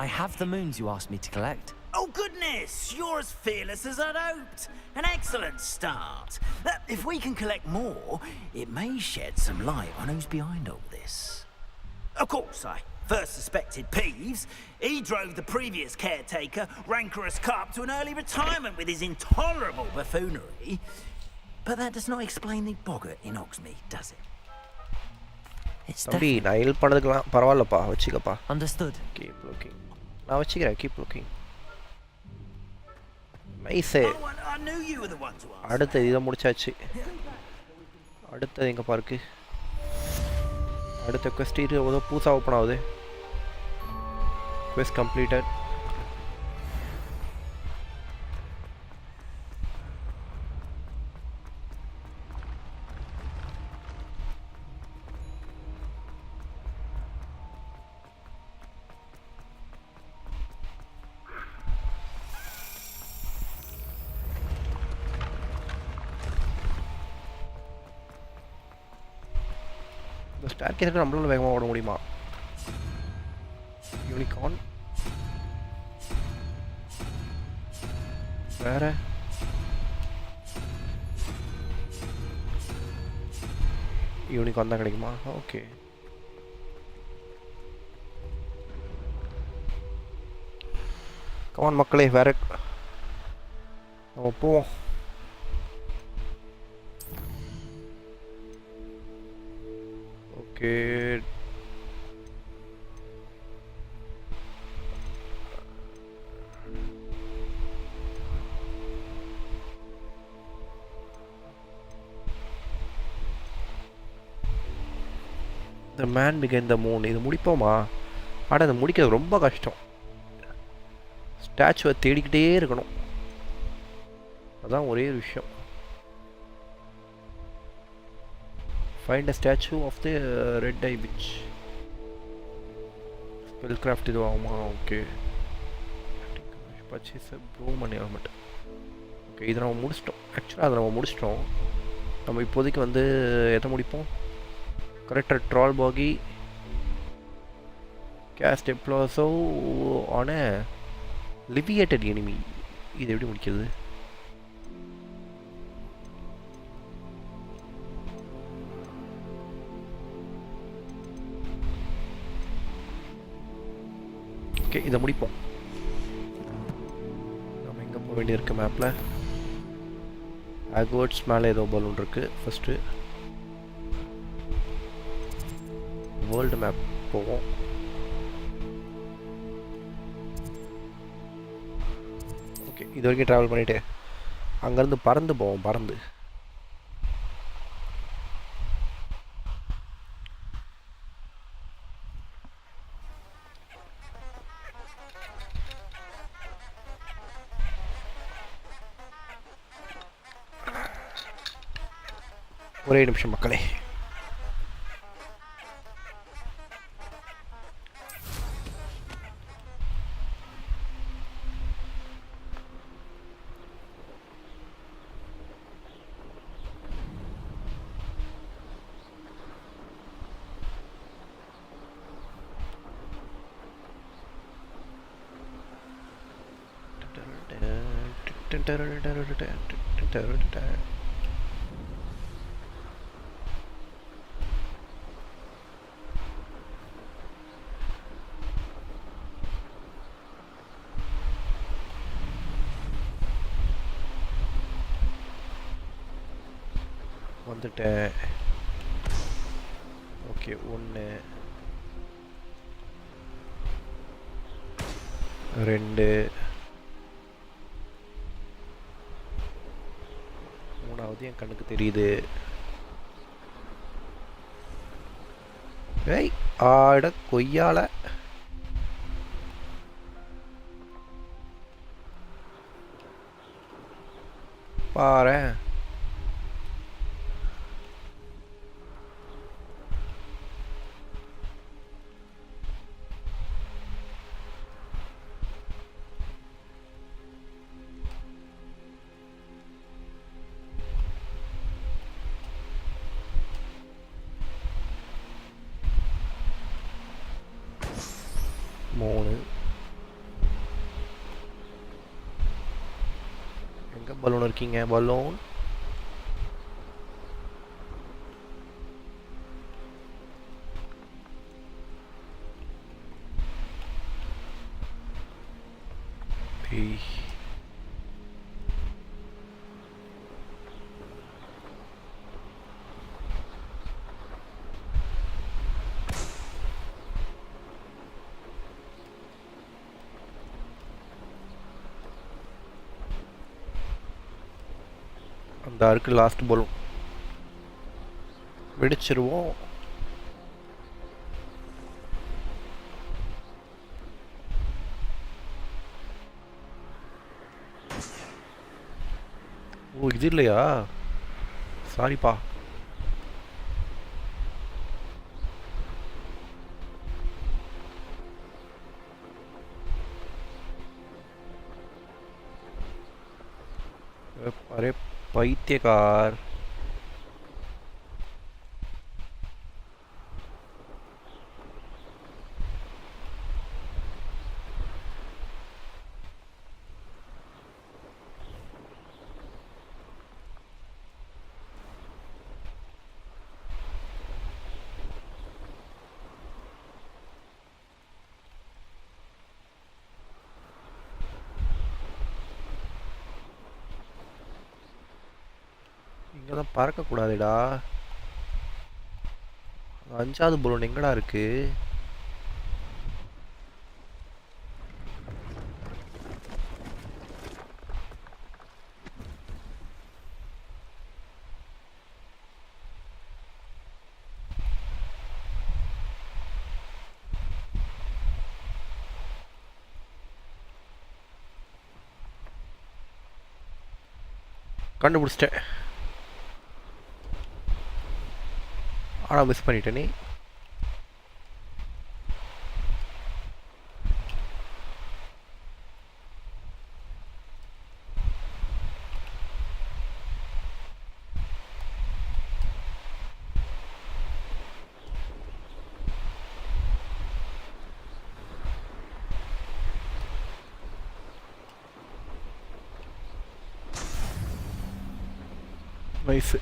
Speaker 2: I have the moons you asked me to collect.
Speaker 3: Oh, goodness! You're as fearless as I'd hoped. An excellent start. If we can collect more, it may shed some light on who's behind all this. Of course, I first suspected Peeves. He drove the previous caretaker, Rancorous Carp, to an early retirement with his intolerable buffoonery. But that does not explain the boggart in Hogsmeade, does it?
Speaker 2: It's
Speaker 1: தம்பி
Speaker 2: definitely
Speaker 1: நான் help பண்ணதுக்கெல்லாம் பரவாயில்லப்பா, வச்சுக்கப்பா.
Speaker 2: understood.
Speaker 1: Keep looking. நான் வச்சுக்கிறேன், keep looking. Nice.
Speaker 3: Oh, I knew you were the one to ask.
Speaker 1: அடுத்து இதை முடிச்சாச்சு. அடுத்தது எங்கே பாருக்கு? அடுத்த quest இது ஏதோ புதுசாக ஓப்பன் ஆகுது. quest completed. இந்த ஸ்டார்கேஸுக்கு நம்மளால வேகமாக ஓட முடியுமா? யூனிகார்ன் வேற யூனிகார்ன் தான் கிடைக்குமா? ஓகே. கமான் மக்களே, வேற நம்ம போவோம். Okay. The man began the moon. இது முடிப்போமா? ஆனால் அதை முடிக்கிறது ரொம்ப கஷ்டம். ஸ்டாச்சுவை தேடிக்கிட்டே இருக்கணும், அதான் ஒரே ஒரு விஷயம். Find a statue of the red eye witch. Spell craft இது ஆகுமா? Okay. Purchase bro money augment. Okay, இதை நம்ம முடிச்சிட்டோம். ஆக்சுவலாக அதை நம்ம முடிச்சிட்டோம். நம்ம இப்போதைக்கு வந்து எதை முடிப்போம்? கரெக்டாக ட்ரால் பாகி கேஸ்ட் எப்ளாசோ ஆன லிவியேட்டட் எனிமி. இது எப்படி முடிக்கிறது? ஓகே, இதை முடிப்போம். நம்ம எங்கே போக வேண்டியிருக்கு மேப்பில்? ஹாக்வர்ட்ஸ் மேலே ஏதோ பலூன் இருக்குது. ஃபஸ்ட்டு வேர்ல்டு மேப் போவோம். ஓகே, இது வரைக்கும் ட்ராவல் பண்ணிவிட்டு அங்கேருந்து பறந்து போவோம். பறந்து ஒரே நிமிஷம் மக்களே. வந்துட்டேன். ஓகே, 1 2 3வது என் கண்ணுக்கு தெரியுது. ஏய் ஆட கொய்யால. பாரேன். எங்கே பலூன் இருக்கீங்க பலூன்? அந்த இருக்கு லாஸ்ட் பலூன் வெடிச்சிருவோம். ஓ இது இல்லையா? சாரிப்பா. अरे பைத்தியக்கார். இங்கதான் பறக்கக்கூடாதுடா. 5வது பலூன் எங்கடா இருக்கு? கண்டுபிடிச்சிட்டேன். ஆனால் மிஸ் பண்ணிட்டேனே. நைஸ்.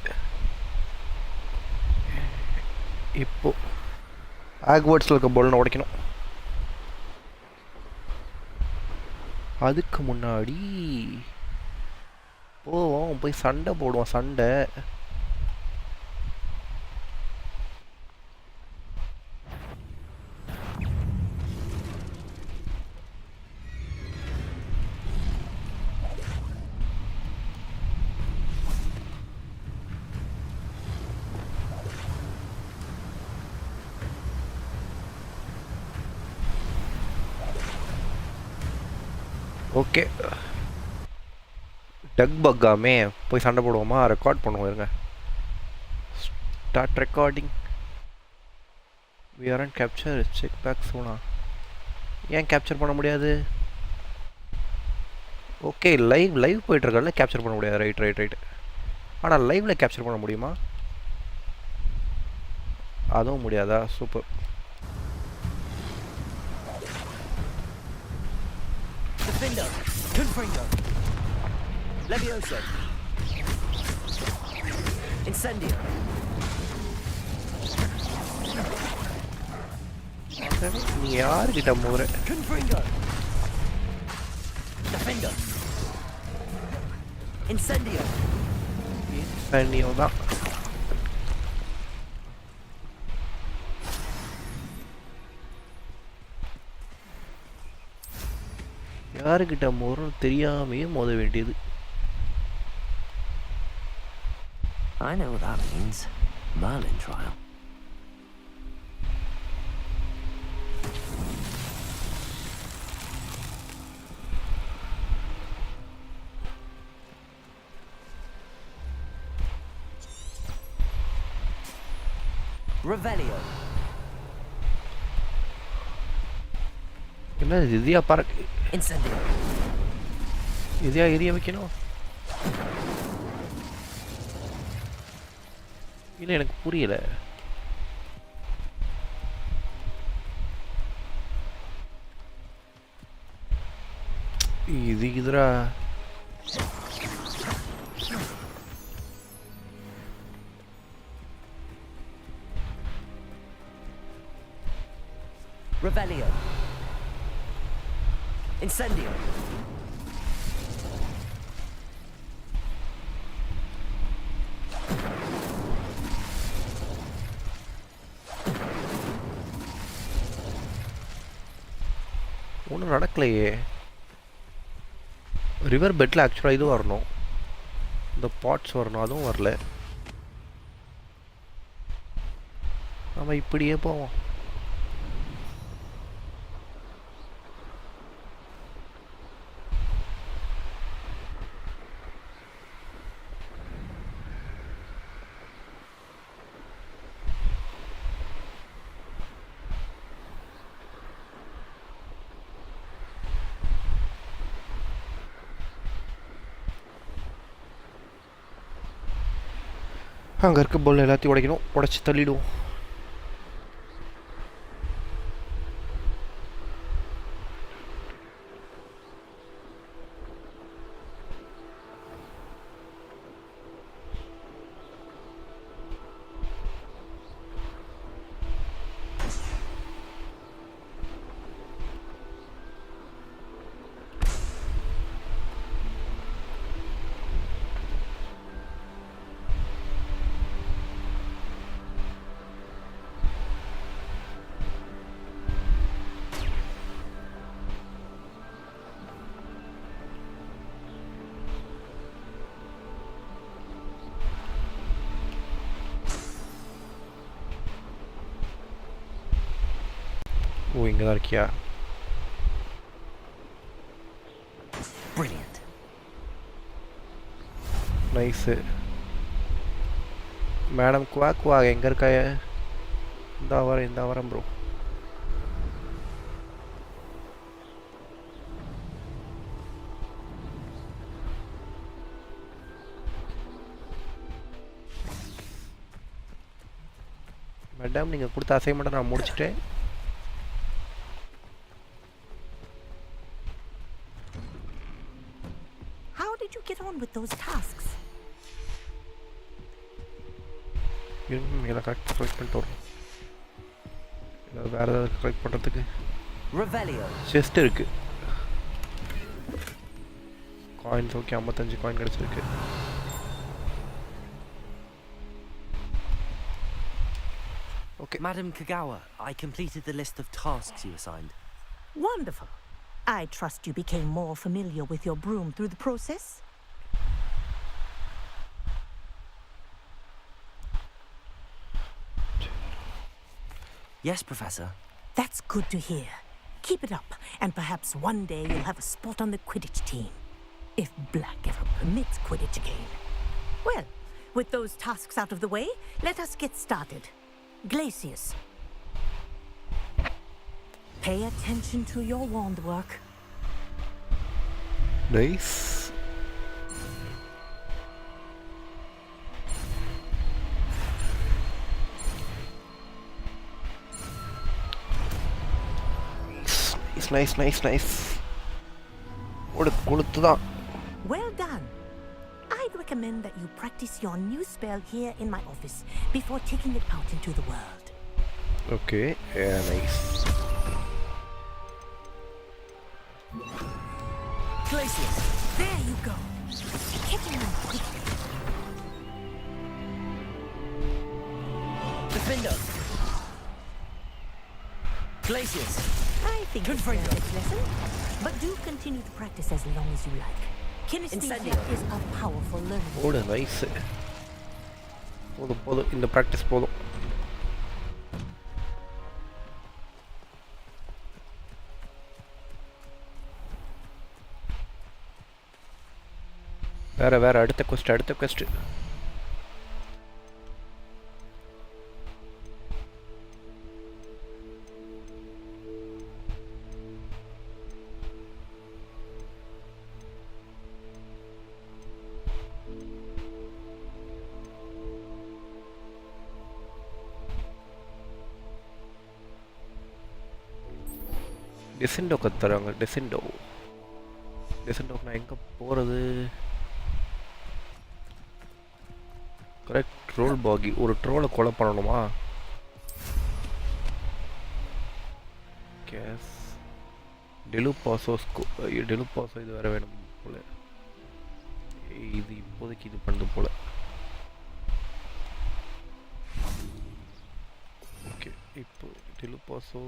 Speaker 1: இப்போ ஹாக்வர்ட்ஸில் இருக்க பலூனை உடைக்கணும். அதுக்கு முன்னாடி போவோம், போய் சண்டை போடுவோம். சண்டை ஓகே. டக் பக்காமே போய் சண்டை போடுவோமா? ரெக்கார்ட் பண்ணுவோம் இருங்க. Start recording. we aren't capture check back soon. ஏன் கேப்சர் பண்ண முடியாது? ஓகே லைவ் போயிட்டுருக்கல கேப்சர் பண்ண முடியாது. ரைட். ஆனால் லைவில் கேப்சர் பண்ண முடியுமா? அதுவும் முடியாதா? Super.
Speaker 12: Defender, Confringo, Levioso, Incendio.
Speaker 1: நீ யாருக்கிட்ட மோதுற?
Speaker 12: Confringo, Defender, Incendio.
Speaker 1: Incendio தான். யாருக்கிட்ட மோதுறோம் தெரியாமையே மோத வேண்டியது.
Speaker 2: I know what that means. Merlin trial.
Speaker 12: Revelio.
Speaker 1: என்ன இதியா பறக்கு?
Speaker 12: Incendio.
Speaker 1: இதியா எரிய வைக்கணும்? இல்லை எனக்கு புரியல. இதுரா
Speaker 12: Revelio. Incendio.
Speaker 1: ஒன்றும் நடக்கலையே. ரிவர் பெட்டில் ஆக்சுவலாக இது வரணும், இந்த பாட்ஸ் வரணும், அதுவும் வரல. நம்ம இப்படியே போவோம். அங்கே இருக்க பொருள் எல்லாத்தையும் உடைக்கணும், உடச்சி தள்ளிடுவோம். ஓ, இங்கே தான் இருக்கியா?
Speaker 12: Brilliant.
Speaker 1: நைஸு. மேடம் குவா எங்கே இருக்காய? இந்த வரேன் ப்ரோ. மேடம் நீங்கள் கொடுத்த அசைன்மெண்ட்டை நான் முடிச்சிட்டேன்.
Speaker 13: Get on with those tasks.
Speaker 1: இதெல்லாம் கரெக்ட் பண்ணிட்டு வரும். வேறு ஏதாவது கரெக்ட் பண்ணுறதுக்கு செஸ்ட் இருக்கு. காயின்ஸ் ஓகே, 55 காயின் கிடச்சிருக்கு.
Speaker 2: Okay. Madam Kagawa, I completed the list of tasks you assigned.
Speaker 13: Wonderful. I trust you became more familiar with your broom through the process?
Speaker 2: Yes, Professor.
Speaker 13: That's good to hear. Keep it up, and perhaps one day you'll have a spot on the Quidditch team. If Black ever permits Quidditch again. Well, with those tasks out of the way, let us get started. Glacius. Pay attention to your wand work.
Speaker 1: Nice. Nice.
Speaker 13: Well done. I'd recommend that you practice your new spell here in my office before taking it out into the world.
Speaker 1: Okay, yeah, nice.
Speaker 13: Glacius, there you go. Catching them quickly.
Speaker 12: Defender. Glacius.
Speaker 13: I think it's a perfect lesson, but do continue to practice as long as you like. Kinesthesia is a powerful learning.
Speaker 1: Oh, nice. போதும் இந்த practice போதும். வேற அடுத்த quest. டெசெண்டோ கத்துறாங்க. டெசெண்டோக்கு நான் எங்கே போகிறது? Correct. Troll Baaghi. ஒரு ட்ரோலை கொலை பண்ணணுமா? கேஸ் டெலுபாசோ டெலுபாசோ இது வேறு வேணும் போல். இது இப்போதைக்கு இது பண்ணுது போல். ஓகே இப்போ டெலுபாசோ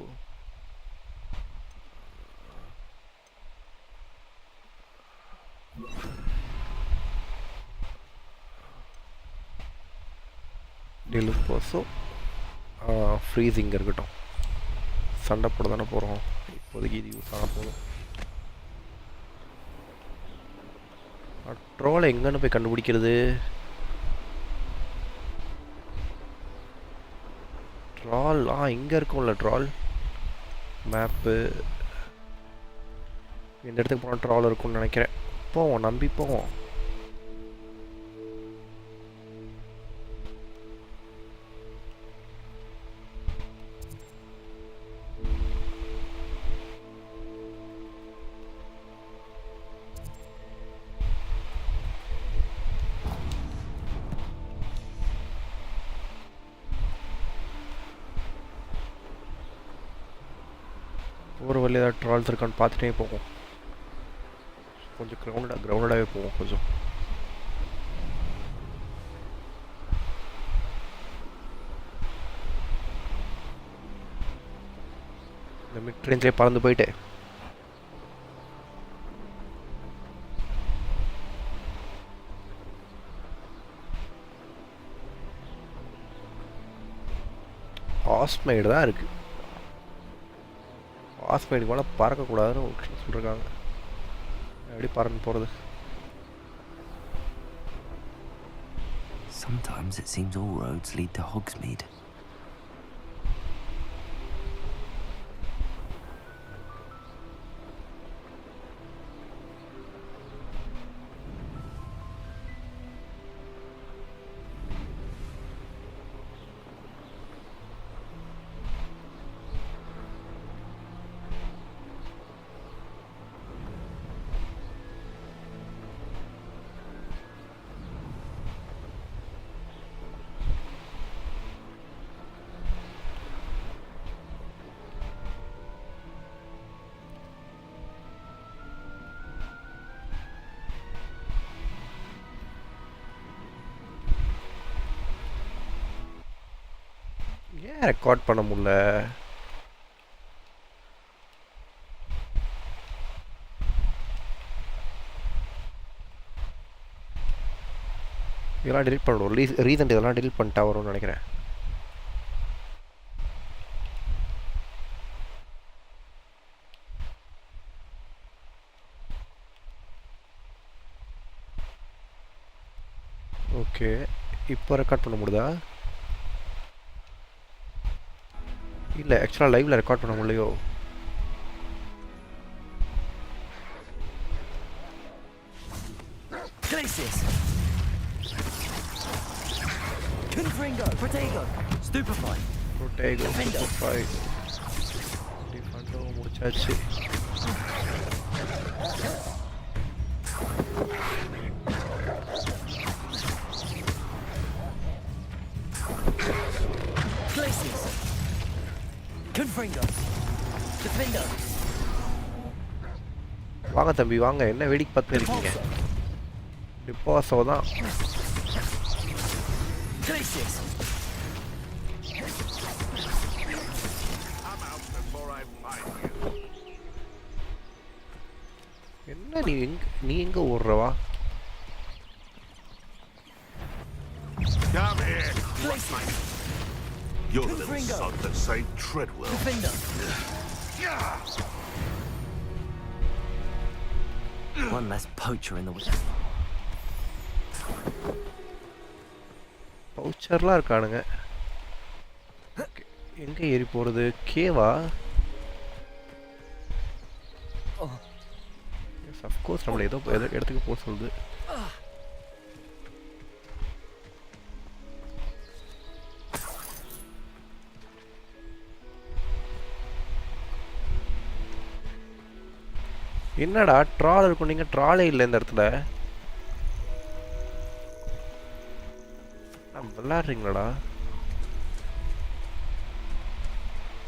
Speaker 1: டெலுபாசோ ஃப்ரீசிங் இருக்கட்டும். சண்டை போட தானே போகிறோம். இப்போதைக்கு இது யூஸ் ஆக போதும். ட்ரோலை எங்கன்னு போய் கண்டுபிடிக்கிறது? ட்ரால் இங்கே இருக்கும்ல ட்ரால் மேப்பு. இந்த இடத்துக்கு போனால் ட்ரால் இருக்கும்னு நினைக்கிறேன். போவோம், நம்பி போவோம். ஒரு வழி ஏதாவது ட்ரால்ஸ் இருக்கான்னு பார்த்துட்டே போவோம். கொஞ்சம் கிரவுண்டடாகவே போவோம் கொஞ்சம். இந்த மிட் ரேஞ்சிலே பறந்து போயிட்டு ஆஸ்மைடு தான் இருக்குது. ஆஸ்மைடுக்கு மேலே பறக்கக்கூடாதுன்னு ஒரு விஷயம் சொல்லியிருக்காங்க. எப்படி பறந்து போகிறது?
Speaker 2: Sometimes it seems all roads lead to Hogsmeade.
Speaker 1: ஏன் ரெக்கார்ட் பண்ண முடியல? இதெல்லாம் டெலிட் பண்ணணும். ரீசன்ட் இதெல்லாம் டெலிட் பண்ணிட்டா வரும்னு நினைக்கிறேன். ஓகே, இப்போ ரெக்கார்ட் பண்ண முடியுதா? இல்லை, ஆக்சுவலாக லைவில் ரெக்கார்ட் பண்ண முடியலையோ?
Speaker 12: Glacius! Confringo! Protego! Stupefy!
Speaker 1: Protego, Stupefy. Defendo முடிச்சாச்சு.
Speaker 12: Glacius! Confringo! Defendo!
Speaker 1: வாங்க தம்பி வாங்க, என்ன வேடிக்கை பார்த்து இருக்கீங்க? டிபாசோ தான்.
Speaker 12: Glacius!
Speaker 1: என்ன நீ எங்க ஓடுறவா?
Speaker 9: Come here.
Speaker 12: Glacius!
Speaker 9: You're the little sod that saved Treadwell.
Speaker 12: Defendo!
Speaker 2: One less poacher in the way.
Speaker 1: பவுச்சர்லாம் இருக்கானுங்க. எங்க ஏறி போறது? கேவா? எஸ், ஆஃப் கோர்ஸ் நம்மள ஏதோ இடத்துக்கு போக சொல்லுது. என்னடா ட்ரால் இருக்கும்? நீங்க ட்ராலே இல்லை இந்த இடத்துல. விளையாடுறீங்களாடா?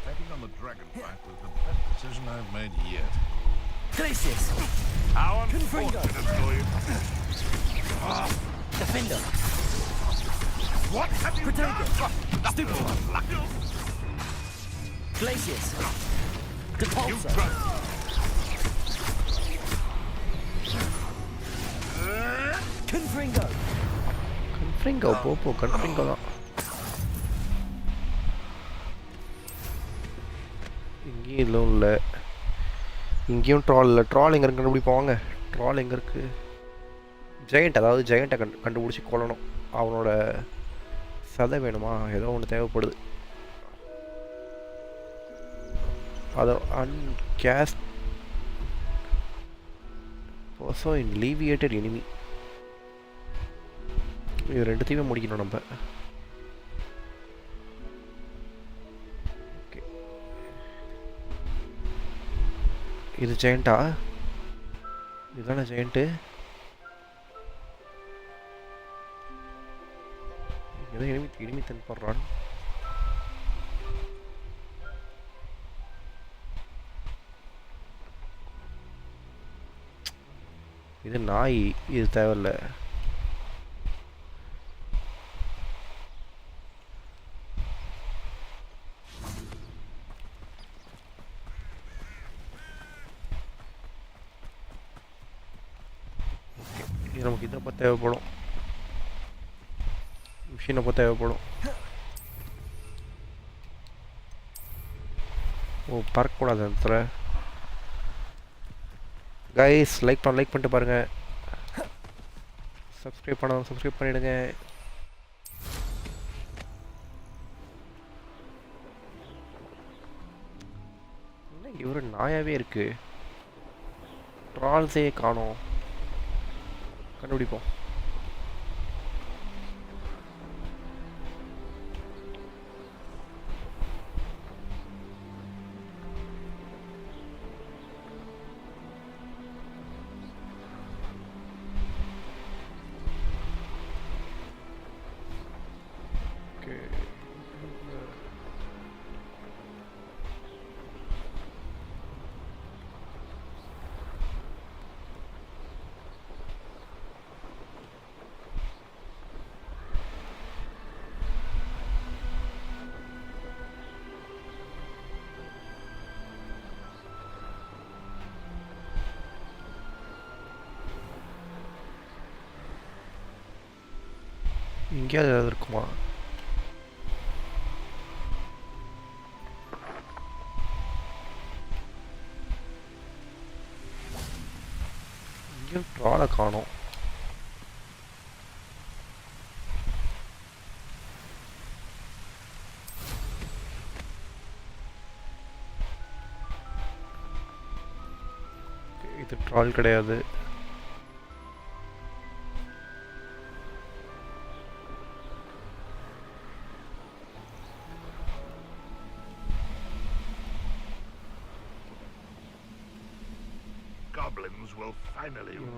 Speaker 9: Betting on the dragon fight was the best decision I've made yet.
Speaker 12: Glacius!
Speaker 9: How
Speaker 12: Confringo!
Speaker 9: unfortunate for you.
Speaker 12: Defender!
Speaker 9: What have you
Speaker 12: Protego!
Speaker 9: done?
Speaker 12: Stupefy! Glacius! Depulso! Confringo!
Speaker 1: கன்ஃப்ரிங்கோ போ கன்ஃப்ரிங்கோ தான். இங்கேயும் இல்லை இல்லை, இங்கேயும் ட்ரால் இல்லை. ட்ரால் எங்கே இருக்கு கண்டுபிடிப்போம் வாங்க. ட்ரால் எங்கே இருக்குது? ஜெயண்ட், அதாவது ஜெயண்ட்டை கண்டுபிடிச்சி கொல்லணும். அவனோட சதை வேணுமா? ஏதோ ஒன்று தேவைப்படுது. அதை அன்கேஸ்ட் பர்சன் இன்லீவியேட்டட் எனிமி. இது ரெண்டுத்தையுமே முடிக்கணும் நம்ம. ஓகே, இது ஜெயண்டா? இதுதானே ஜெயண்ட்டு? ஏதோ எனிமி தென்படுறான். இது நாய், இது தேவையில்ல. நமக்கு இதை பார்த்து தேவைப்படும், மிஷினை பார்த்து தேவைப்படும். ஓ, பறக்கக்கூடாது அந்த இடத்துல. கைஸ், லைக் பண்ணிட்டு பாருங்க. சப்ஸ்கிரைப் பண்ணாலும் சப்ஸ்கிரைப் பண்ணிடுங்க. என்ன இவரு நாயாவே இருக்கு? ட்ரால்ஸே காணோம். கண்டுபிடிப்போம். இங்கேயாவது ஏதாவது இருக்குமா? இங்கேயும் ட்ராலை காணோம். இது ட்ரால் கிடையாது.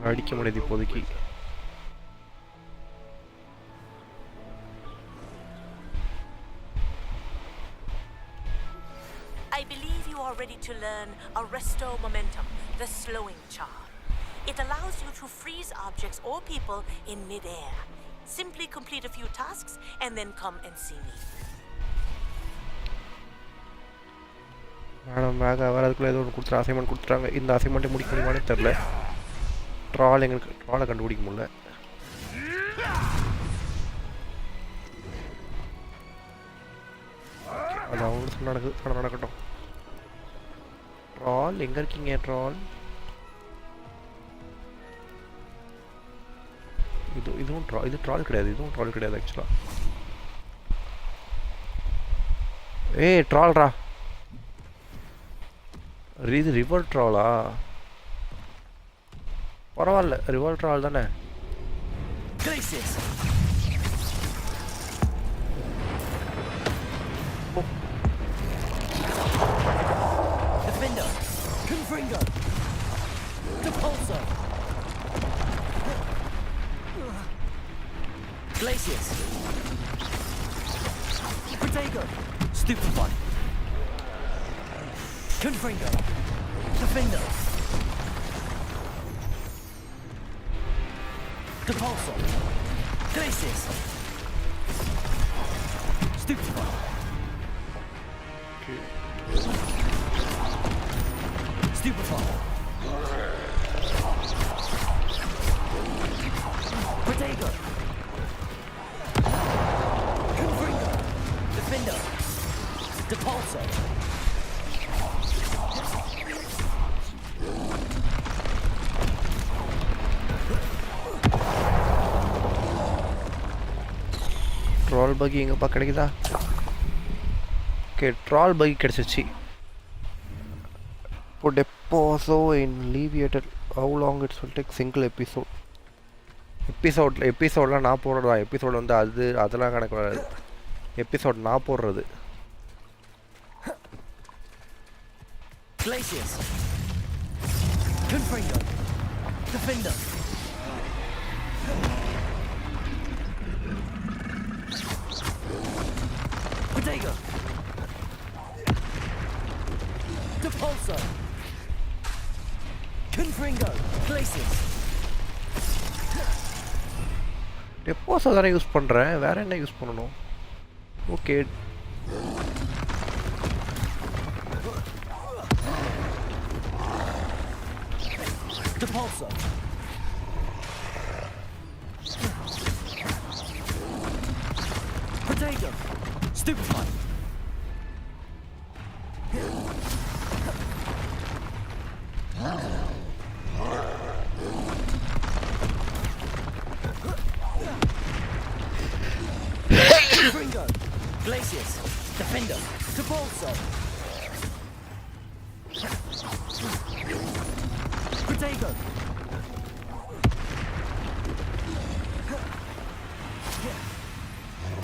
Speaker 1: அடிக்க முடியாது இப்போதைக்கு.
Speaker 13: I believe you are ready to learn Arresto Momentum, the slowing charm. It allows you to freeze objects or people in mid-air. Simply complete a few tasks and then come and see me.
Speaker 1: Madam வரதுக்குள்ளே ஏதோ ஒன்று கொடுத்துரு, assignment கொடுத்துட்டாங்க. இந்த அசைன்மெண்ட்டை முடிக்க முடியுமானே தெரில. Troll எங்களுக்கு ட்ராலை கண்டுபிடிக்க முடியல. அது அவங்களுக்கு நடக்கட்டும். ட்ரால் எங்கே இருக்கீங்க? ட்ரால் இதுவும் இது ட்ரால் கிடையாது. இதுவும் ட்ரால் கிடையாது ஆக்சுவலாக. ஏய் ட்ரால்ரா, இது ரிவர் ட்ராலா? பரவாயில்ல, ரிவர் ட்ரால் தானே.
Speaker 12: Defender! Confringo! Depulso! Glacius! Protego! Stupefy! Confringo. Defender. Depulso. Glacius. Stupefy. Stupefy. Protego. Confringo. Defender. Depulso.
Speaker 1: Troll bogey எங்கப்பா கிடைக்குதா? ஓகே, ட்ரால் பகி கிடச்சிச்சு. இப்போ Depulso in levitated how long it's will take single எபிசோட்லாம் நான் போடுறதா? Episode வந்து அதெல்லாம் கணக்கு வராது. எபிசோட் நான் போடுறது.
Speaker 12: Glacius. Confringo. Defender. Protego. Depulso. Confringo. Glacius.
Speaker 1: டெப்போசோ தானே யூஸ் பண்ணுறேன், வேறு என்ன யூஸ் பண்ணணும்? Okay,
Speaker 12: Depulso. Protego. Stupefy. Confringo. Glacius. Defender. Depulso. Protego.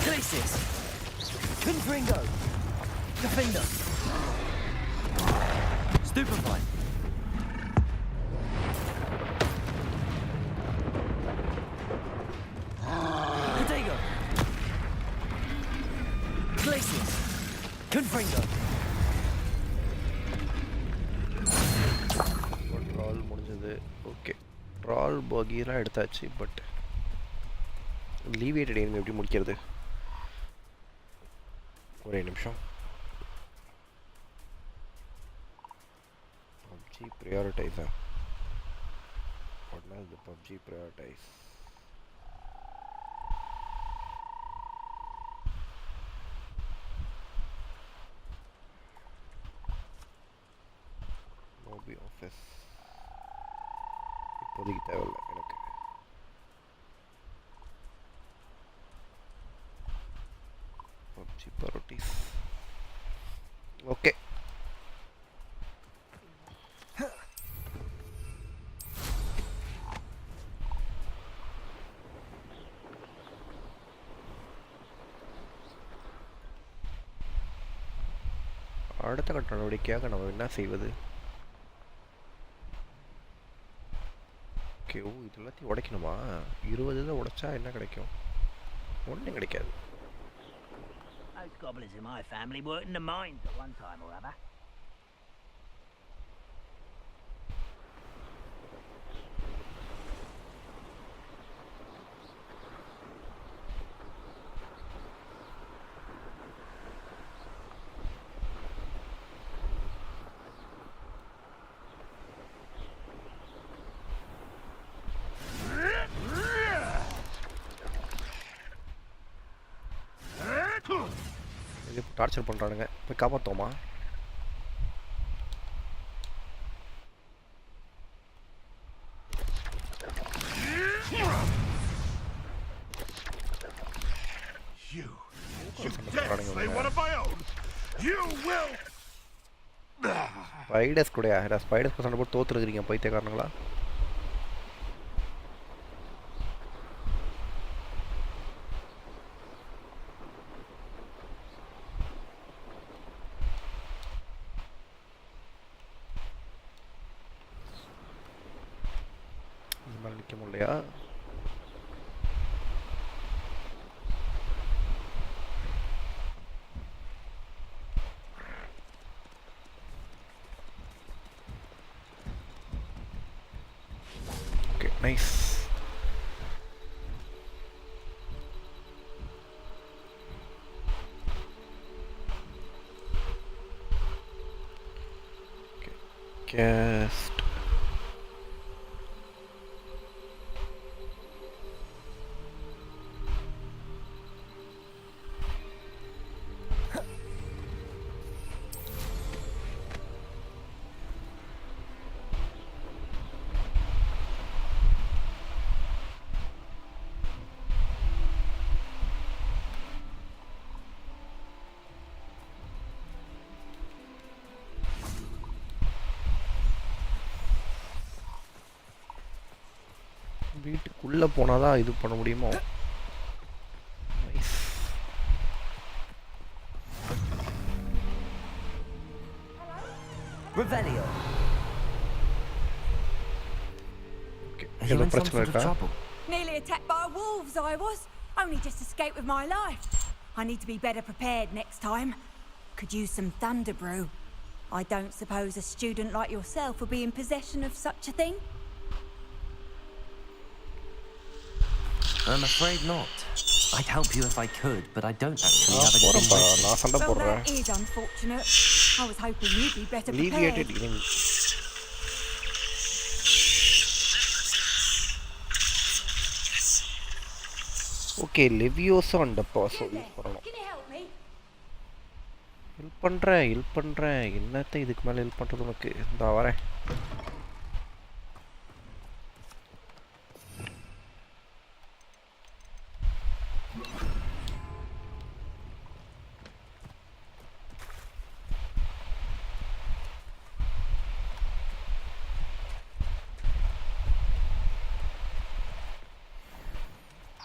Speaker 12: Glacius. Confringo. Defender. Stupefy. Protego. Glacius. Confringo.
Speaker 1: Troll முடிஞ்சது. ஓகே, ட்ரால் பகிலாம் எடுத்தாச்சு. பட் லீவியேட்டட் எனிமி எப்படி முடிக்கிறது? ஒரே நிமிஷம். PUBG ப்ரையாரிட்டைஸா? what is the PUBG prioritize? Mobi office இப்போதைக்கு தேவையில்லை எனக்கு. PUBG priorities. Okay. அடுத்த கட்ட நடவடிக்கையாக நம்ம என்ன செய்வது? ஓகே, ஓ இது எல்லாத்தையும் உடைக்கணுமா? 20 இதை உடைச்சா என்ன கிடைக்கும்? ஒன்றும் கிடைக்காது.
Speaker 3: Those goblins in my family worked in the mines at one time or other.
Speaker 1: இது டார்ச்சர் பண்ணுறானுங்க, போய் காப்பாற்றோமா? ஸ்பைடர்ஸ் கூடயா? ஸ்பைடர்ஸ் சண்டை போட்டு தோத்துருக்கிறீங்க பைத்தியக்காரனுங்களா? நிற்க முடியலையா? நைஸ். Cast. வீட்டுக்குள்ள போனாதான் இது பண்ண முடியுமோ? நைஸ்.
Speaker 12: Revelio.
Speaker 1: ஏதோ பிரச்சனை இருக்கா?
Speaker 14: Nearly attacked by wolves, I was. Only just escaped with my life. I need to be better prepared next time. Could use some thunder brew. I don't suppose a student like yourself will be in possession of such a thing?
Speaker 2: I'm afraid not. I'd help you if I could, but I don't actually have anything with me.
Speaker 14: Well, that is unfortunate. I was hoping you'd be better prepared.
Speaker 1: Okay, Leviosa and the Paso.
Speaker 14: Can you help me?
Speaker 1: Help பண்றேன். என்னத்தை இதுக்கு மேல help பண்றது உனக்கு? இந்தா வரேன்.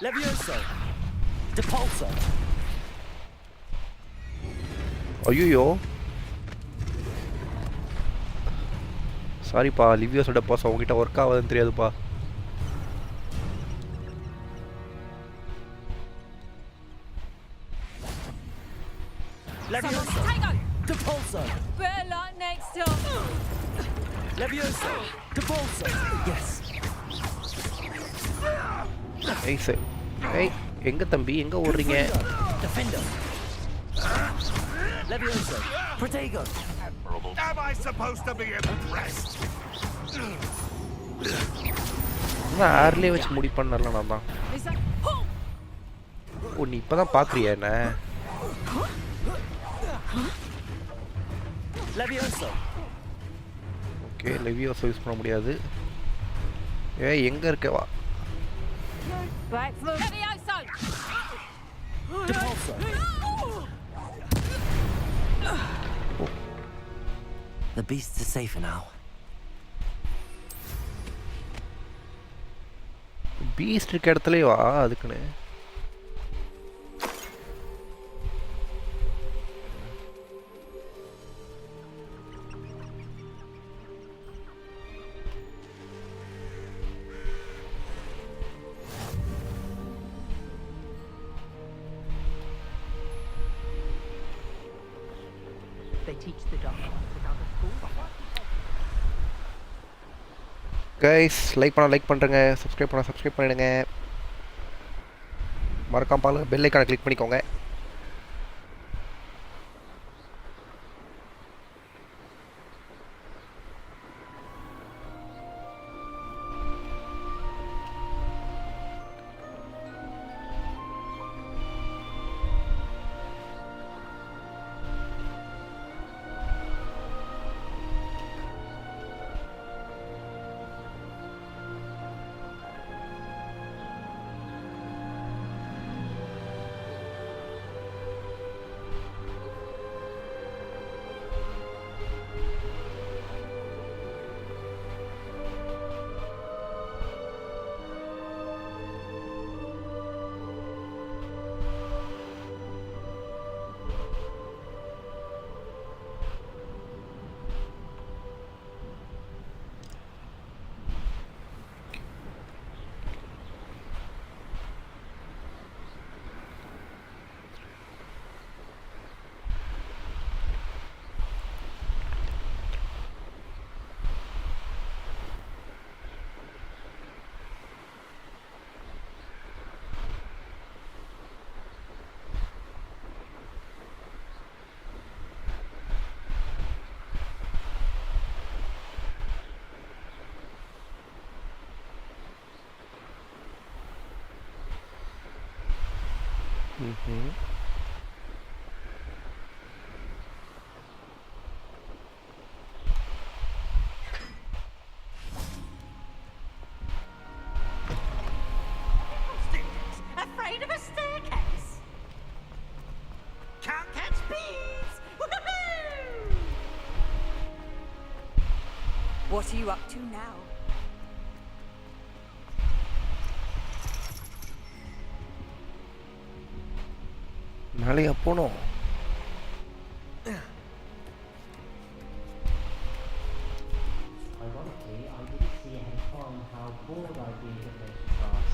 Speaker 12: Levioso. Depulso.
Speaker 1: ஐயோ சாரிப்பா, லிவியோஸோட பாஸ் அவங்ககிட்ட ஒர்க் ஆகாதுன்னு தெரியாதுப்பா.
Speaker 12: Levioso. Depulso.
Speaker 14: Better luck next time.
Speaker 12: Levioso. Depulso. Yes.
Speaker 1: ஏய் சார், ஏய் எங்க தம்பி, எங்க ஓடுறீங்க?
Speaker 12: Defender. Levioso. Protego.
Speaker 9: Am I supposed to be impressed?
Speaker 1: நான் ஆர்லயே வச்சு முடி பண்ணல நான் தான். ஓ, நீ இப்பதான் பாக்குறியா என்ன?
Speaker 12: Levioso.
Speaker 1: ஓகே, லெவியோஸோ யூஸ் பண்ண முடியாது. ஏய் எங்க இருக்க வா.
Speaker 14: Backflip. Levioso.
Speaker 12: Depulso.
Speaker 2: The beasts are safer now.
Speaker 1: Beast இருக்க இடத்துலயே வா அதுக்குன்னு.
Speaker 11: They teach the dark arts in other schools.
Speaker 1: Guys, like பண்ணுறேங்க, சப்ஸ்கிரைப் பண்ணிடுங்க. மறக்காம பாருங்க, பெல் ஐக்கானை கிளிக் பண்ணிக்கோங்க. Mm-hmm.
Speaker 4: Students, afraid of a staircase? Can't catch bees! Woohoo!
Speaker 14: What are you up to now?
Speaker 1: மேலேயா போனோம்?
Speaker 15: Ironically, I didn't see ahead of time how bored I'd be with this class.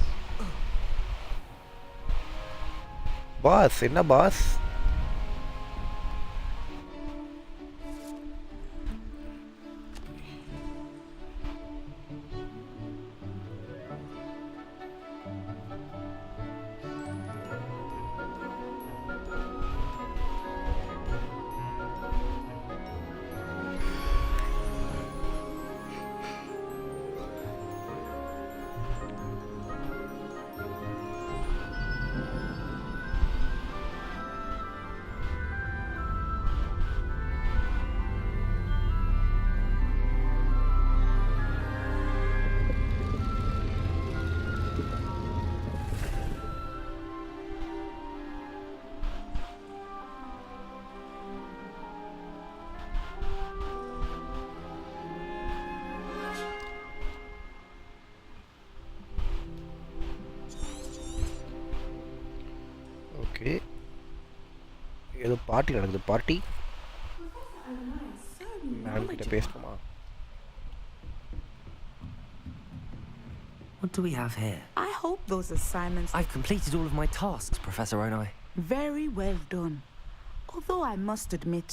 Speaker 1: Boss என்ன boss? Okay, ஏதோ party நடக்குது. Party ma'am கிட்ட பேசணுமா?
Speaker 2: What do we have here?
Speaker 16: I hope those assignments...
Speaker 2: I've completed all of my tasks, Professor Onai.
Speaker 16: Very well done. Although I must admit,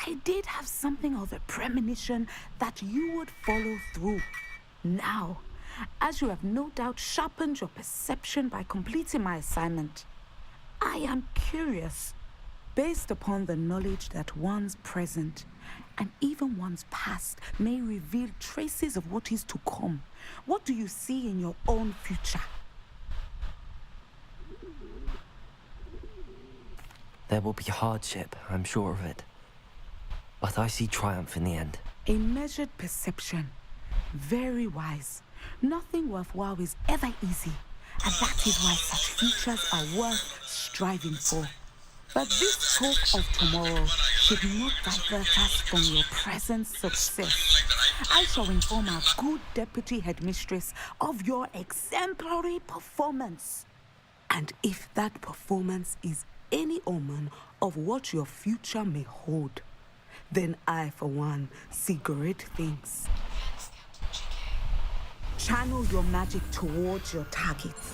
Speaker 16: I did have something of a premonition that you would follow through. Now, as you have no doubt sharpened your perception by completing my assignment, I am curious, based upon the knowledge that one's present and even one's past may reveal traces of what is to come. What do you see in your own future?
Speaker 2: There will be hardship, I'm sure of it. But I see triumph in the end.
Speaker 16: A measured perception. Very wise. Nothing worthwhile is ever easy, and that is why such futures are worth striving for. But this talk of tomorrow should not divert us from your present success. I shall inform our good deputy headmistress of your exemplary performance. And if that performance is any omen of what your future may hold, then I, for one, see great things. Channel your magic towards your targets.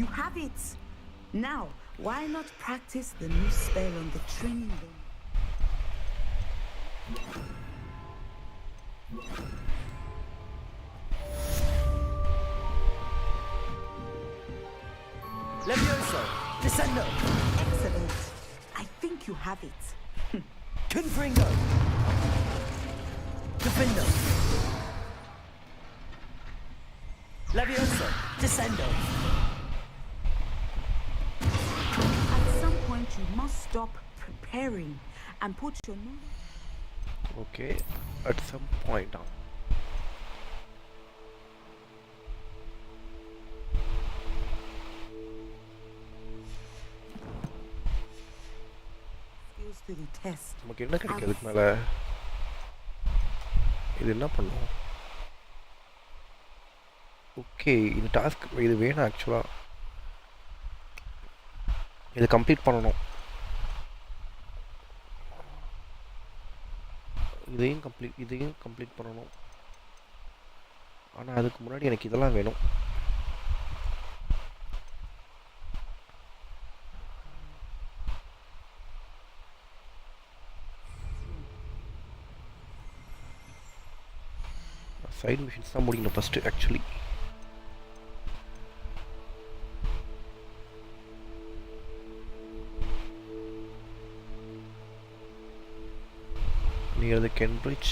Speaker 16: You have it! Now, why not practice the new spell on the training room?
Speaker 12: Levioso! Descendo!
Speaker 16: Excellent. I think you have it.
Speaker 12: Confringo! Defendo! Levioso! Descendo!
Speaker 16: At some point, you must stop preparing and put your new...
Speaker 1: Okay, at some point now.
Speaker 16: skills to the test.
Speaker 1: நமக்கு என்ன கிடைக்கும் அதுக்கு மேலே? இது என்ன பண்ணும்? Okay, இந்த task இது வேணும் ஆக்சுவலாக. இது கம்ப்ளீட் பண்ணணும். இதையும் கம்ப்ளீட் பண்ணணும். ஆனால் அதுக்கு முன்னாடி எனக்கு இதெல்லாம் வேணும். சைட் மிஷின்ஸ் தான் முடிக்கணும் first actually. near the Kent Bridge.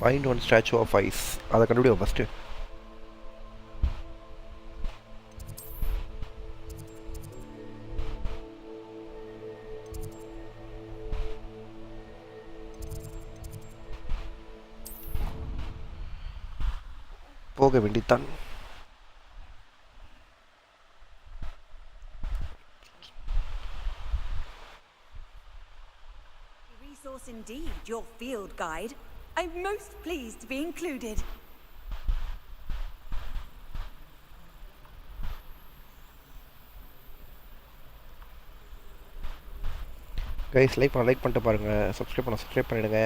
Speaker 1: Find one statue of ice. அதை கண்டுபிடிப்போம் ஃபர்ஸ்ட். போக வேண்டித்தான்.
Speaker 14: Resource indeed, your field guide. I'm most pleased to be included.
Speaker 1: Guys like பண்ணிட்டு பாருங்க, சப்ஸ்கிரைப் பண்ணிடுங்க.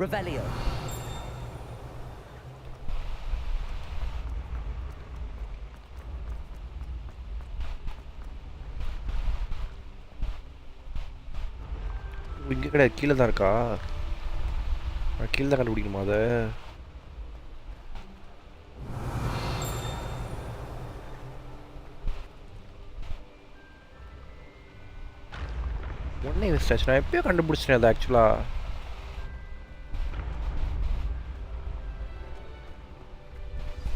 Speaker 12: Revelio.
Speaker 1: இங்கே கிடையாது, கீழே தான் இருக்கா? கீழே தான் கண்டுபிடிக்கணுமா அதை? ஒன்னே வேஸ்ட் ஆச்சு. நான் எப்பயோ கண்டுபிடிச்சேன் அதை ஆக்சுவலாக.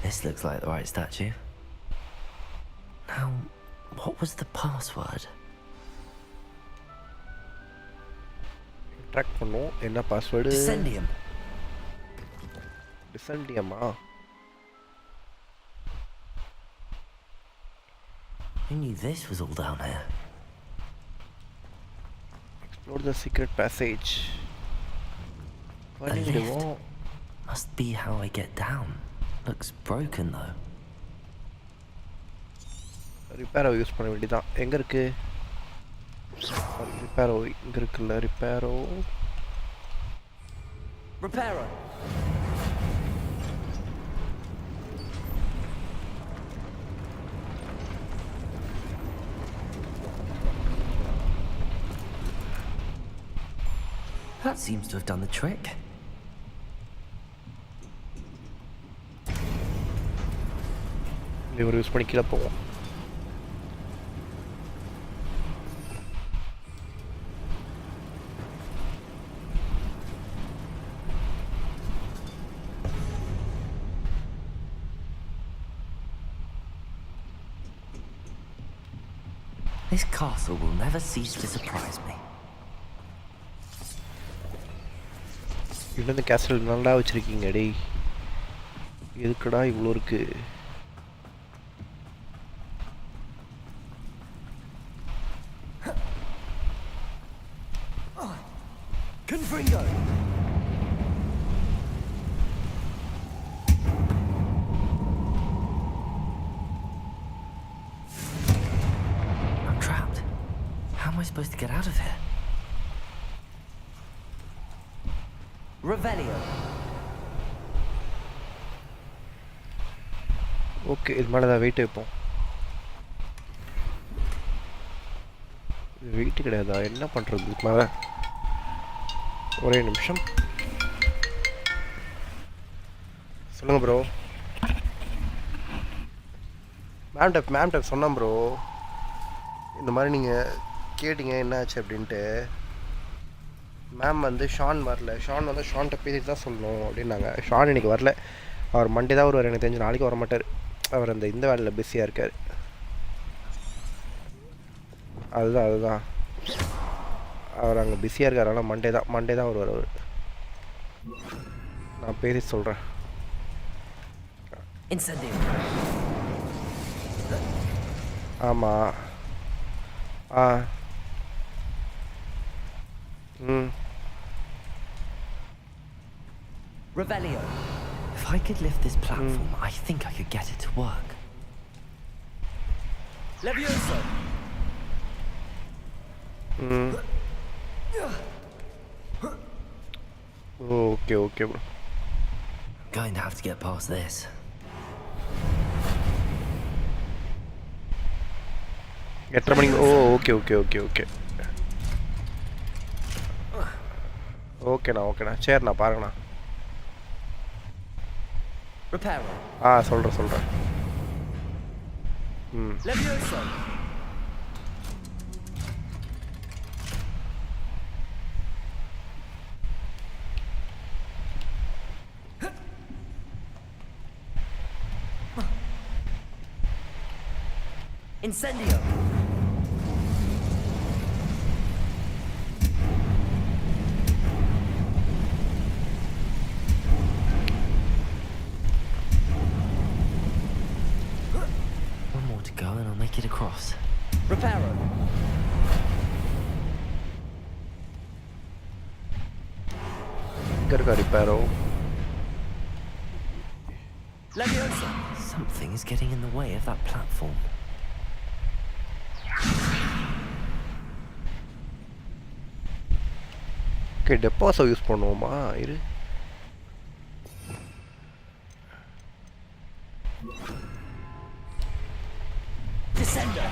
Speaker 2: This looks like the right statue. Now, what was the password?
Speaker 1: Track பண்ணும். என்ன பாஸ்வேர்டு?
Speaker 12: Descendium.
Speaker 1: Descendium-ஆ?
Speaker 2: Who knew this was all down here?
Speaker 1: Explore the secret passage.
Speaker 2: A lift. Must be how I get down. Looks broken though.
Speaker 1: Reparo use பண்ண வேண்டியதான். எங்க இருக்கு Reparo? இங்க இருக்குல்ல Reparo.
Speaker 12: Reparo.
Speaker 2: That seems to have done the trick.
Speaker 1: Lever use பண்ணி கீழே போவோம்.
Speaker 2: This castle will never cease to surprise me.
Speaker 1: இந்த கேசல் நல்லா வச்சிருக்கீங்க டேய். எதுக்குடா இவ்வளோ இருக்கு?
Speaker 12: Confringo.
Speaker 2: I'm trapped. How am I supposed to get out of here?
Speaker 12: Revelio.
Speaker 1: Okay, இது மேலே தான் வெயிட் வைப்போம். இது வெயிட் கிடையாதா? என்ன பண்ணுறது இதுக்கு மேலே? ஒரே நிமிஷம் சொல்லுங்கள் ப்ரோ. மேம்கிட்ட சொன்னேன் ப்ரோ, இந்த மாதிரி நீங்கள் கேட்டிங்க என்னாச்சு அப்படின்ட்டு. மேம் வந்து ஷான் வரல. ஷான் வந்து ஷான்கிட்ட பேசிட்டு தான் சொல்லணும் அப்படின்னாங்க. ஷான் இன்றைக்கி வரல. அவர் மண்டே தான் வருவார். எனக்கு தெரிஞ்சு நாளைக்கு வர மாட்டார். அவர் இந்த வேலையில் பிஸியாக இருக்கார். அதுதான் அவர் அங்கே பிஸியாக இருக்கார். ஆனால் மண்டே தான் வருவார் அவர். நான் பேசி சொல்கிறேன். ஆமாம்.
Speaker 12: Revelio.
Speaker 2: If I could lift this platform, I think I could get it to work.
Speaker 12: Levioso.
Speaker 1: Okay, bro.
Speaker 2: Going to have to get past this.
Speaker 1: Get running. Oh, okay. Okay na. Chair na paranga.
Speaker 12: Reparo.
Speaker 1: சொல்றேன்.
Speaker 12: Levioso. Incendio.
Speaker 2: One more to go and I'll make it across.
Speaker 12: Reparo.
Speaker 1: Reparo.
Speaker 12: Leviosa.
Speaker 2: Something is getting in the way of that platform.
Speaker 1: Okay, deposit use பண்ணுவோமா இரு.
Speaker 12: Descender.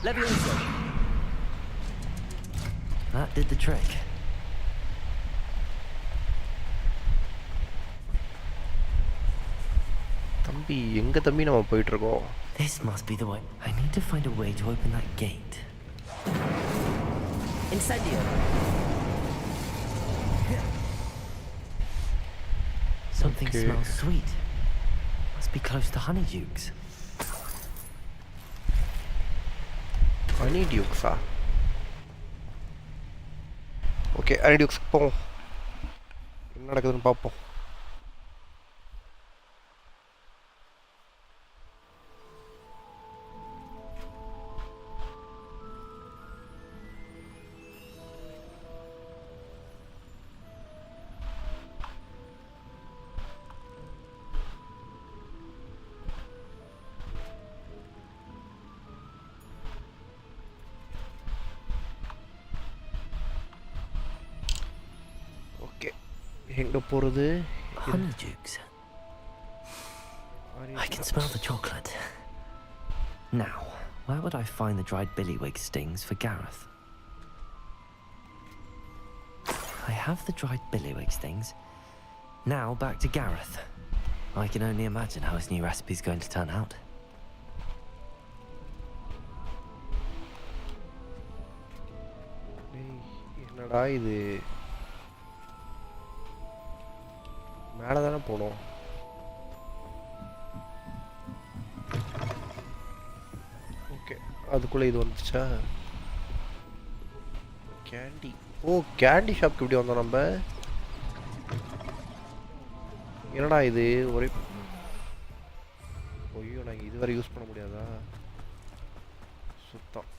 Speaker 12: Leviosa.
Speaker 2: That did the trick.
Speaker 1: தம்பி எங்க தம்பி நம்ம போயிட்டு இருக்கோம்?
Speaker 2: This must be the way. I need to find a way to open that gate.
Speaker 12: Incendio.
Speaker 2: Something smells sweet. Must be close to Honeydukes.
Speaker 1: Honeydukes. Okay, Honeydukes போவோம். என்ன நடக்குதுன்னு பாப்போம். எங்க போறது?
Speaker 2: Honeydukes. I can smell the chocolate. Now, where would I find the dried billywig stings for Gareth? I have the dried billywig stings. Now back to Gareth. I can only imagine how his new recipe is going to turn out.
Speaker 1: என்னடா இது? மேலே தானே போனோம். Okay, அதுக்குள்ளே இது வந்துச்சா? Candy. ஓ, candy ஷாப்க்கு இப்படி வந்தோம் நம்ம. என்னடா இது ஒரே ஐயோ, நாங்கள் இதுவரை யூஸ் பண்ண முடியாதா? சுத்தம்.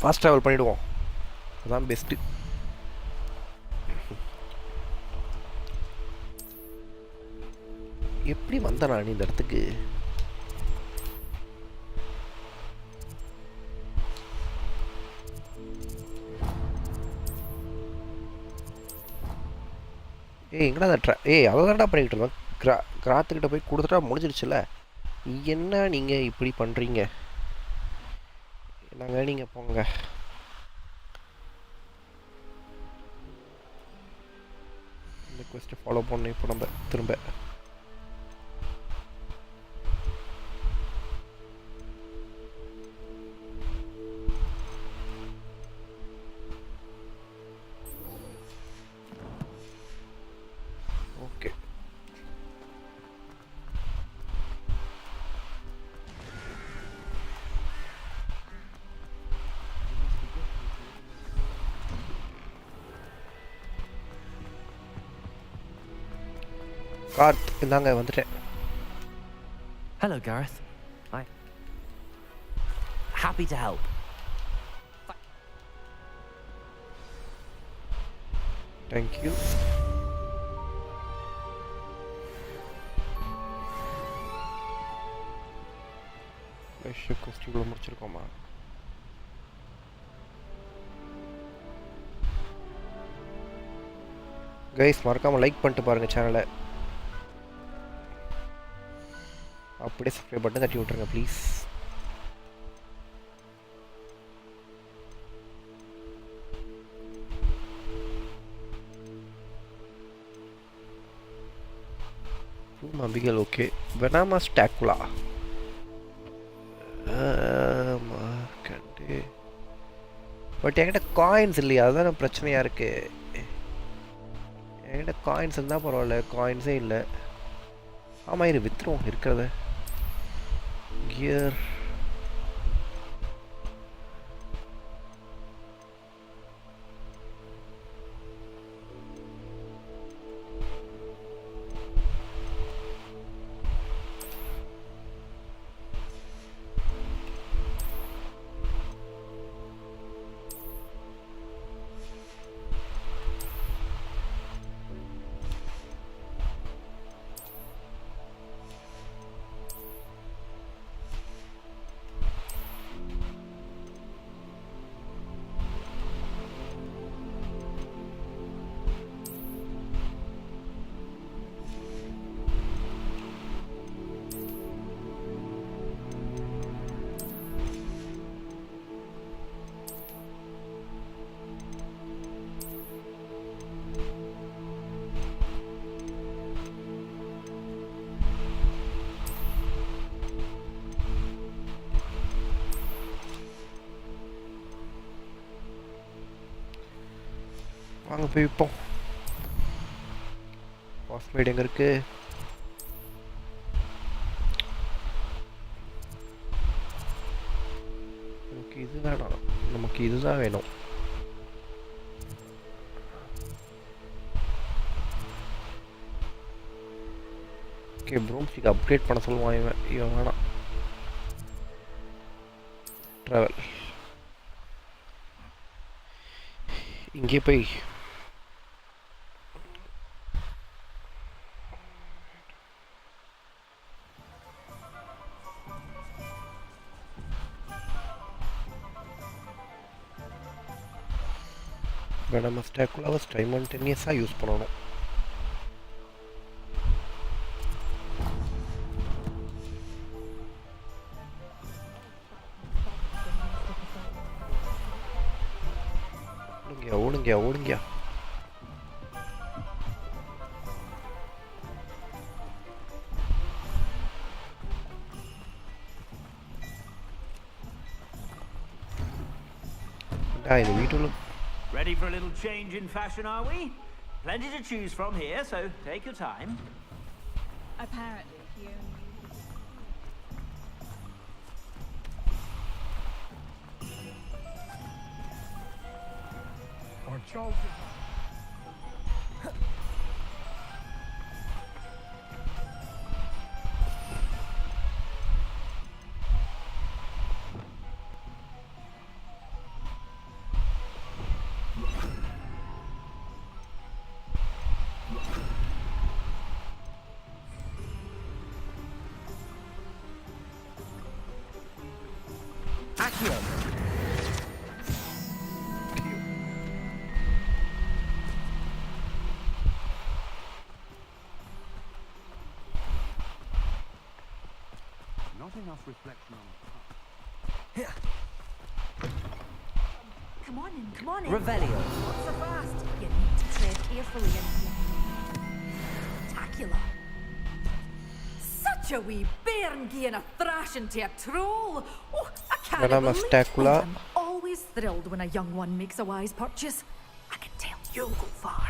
Speaker 1: ஃபாஸ்ட் ட்ராவல் பண்ணிவிடுவோம், அதுதான் பெஸ்ட்டு. எப்படி வந்தேன் நான் இந்த இடத்துக்கு? எங்கடா அதை தான்டா பண்ணிக்கிட்டு இருந்தோம். கிராத்துக்கிட்ட போய் கொடுத்துட்டா முடிஞ்சிருச்சுல்ல. என்ன நீங்கள் இப்படி பண்ணுறீங்க? நாங்கள் நீங்கள் போங்க. இந்த குவெஸ்ட்டை ஃபாலோ பண்ணணும் இப்போ நம்ம திரும்ப. ஓகே, கார்த் இந்தாங்க வந்துட்டேன்.
Speaker 2: Hello, Gareth. Happy to help.
Speaker 1: Thank you. காஸ்டியூம்ல முடிச்சிருக்கோமா? கைஸ் மறக்காம லைக் பண்ணிட்டு பாருங்க சேனலை. அப்படியே சப்ஸ்கிரைப் பட்டன் தட்டி விட்டுருங்க ப்ளீஸ். அம்பிகல் ஓகே. வெனாமஸ் டாக்குலா பட் என்கிட்ட காயின்ஸ் இல்லையா? அதுதான் பிரச்சனையாக இருக்குது. என்கிட்ட காயின்ஸ் இருந்தால் பரவாயில்ல, காயின்ஸே இல்லை. ஆமாம் இது விற்றுரும் இருக்கிறத. கியர் வாங்க போய் விற்போம். பாஸ்மேட் எங்கே இருக்கு? நமக்கு இது வேணாம், நமக்கு இதுதான் வேணும். ஓகே ப்ரூம்ஸ்டிக் அப்கிரேட் பண்ண சொல்லுவான் இவன் வேணாம். ட்ராவல் இங்கே போய் நம்ம ஸ்டாக்குலாவை சைமல்டேனியஸாக யூஸ் பண்ணணும். ஓடுங்க ஓடுங்க. இந்த வீட்டுல
Speaker 3: Ready for a little change in fashion, are we? Plenty to choose from here, so take your time.
Speaker 10: Apparently, he only
Speaker 17: Our Charles is
Speaker 9: Not enough reflection on
Speaker 14: Come on in, come on in.
Speaker 12: Revelio.
Speaker 14: Not so fast. You need to tread carefully in here. Spectacular. Such a wee bairn giving a thrashing to a troll. Oh, I can't believe
Speaker 1: Spectacular.
Speaker 14: I'm always thrilled when a young one makes a wise purchase. I can tell you'll go far.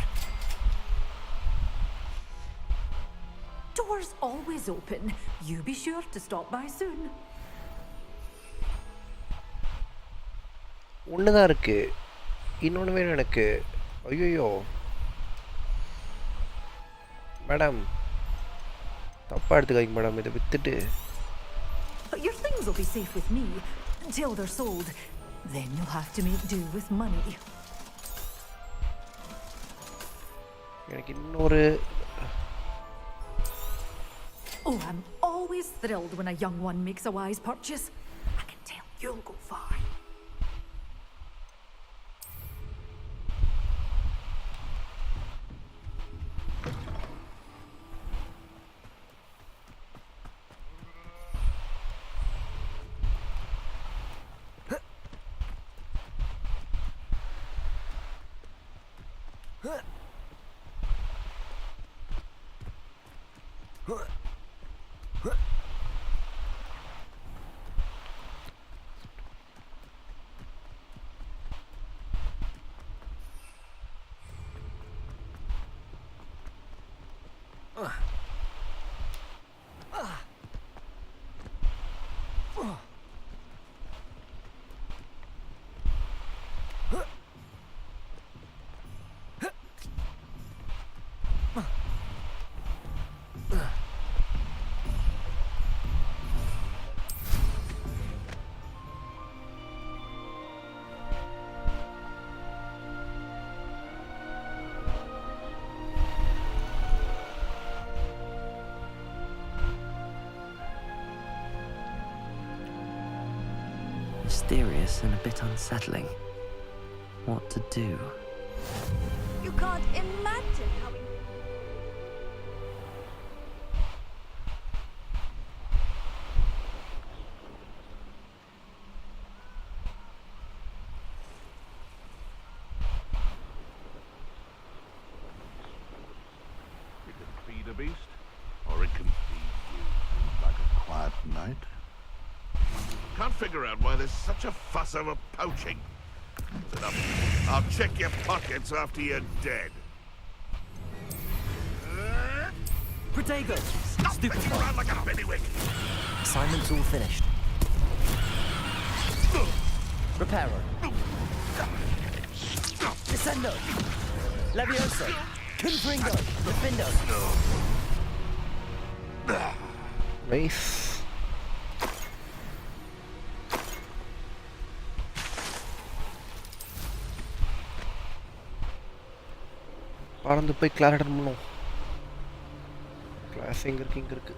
Speaker 14: Doors always open. You be sure to stop by soon.
Speaker 1: ஒன்று தான் இருக்குது, இன்னொன்று வேணும் எனக்கு. ஐயோ madam தப்பாக எடுத்துக்காதீங்க madam. இதை விற்றுட்டு
Speaker 17: Your things will be safe with me until they're sold. Then you'll have to make do with money.
Speaker 1: எனக்கு இன்னொரு
Speaker 17: Oh, I'm always thrilled when a young one makes a wise purchase. I can tell you'll go far.
Speaker 2: Mysterious and a bit unsettling. What to do?
Speaker 14: You can't imagine how we...
Speaker 9: You can feed a beast, or it can feed you. Like a quiet night. Can't figure out why there's such a fuss over poaching. Sit up. I'll check your pockets after you're dead.
Speaker 12: Protego!
Speaker 9: Stop messing around like a bailiwick!
Speaker 12: Assignment's all finished. Reparo. Descendo. Levioso. Confringo. Defindo.
Speaker 1: Nice. பறந்து போய் class attend பண்ணுவோம். Class எங்கே இருக்கு?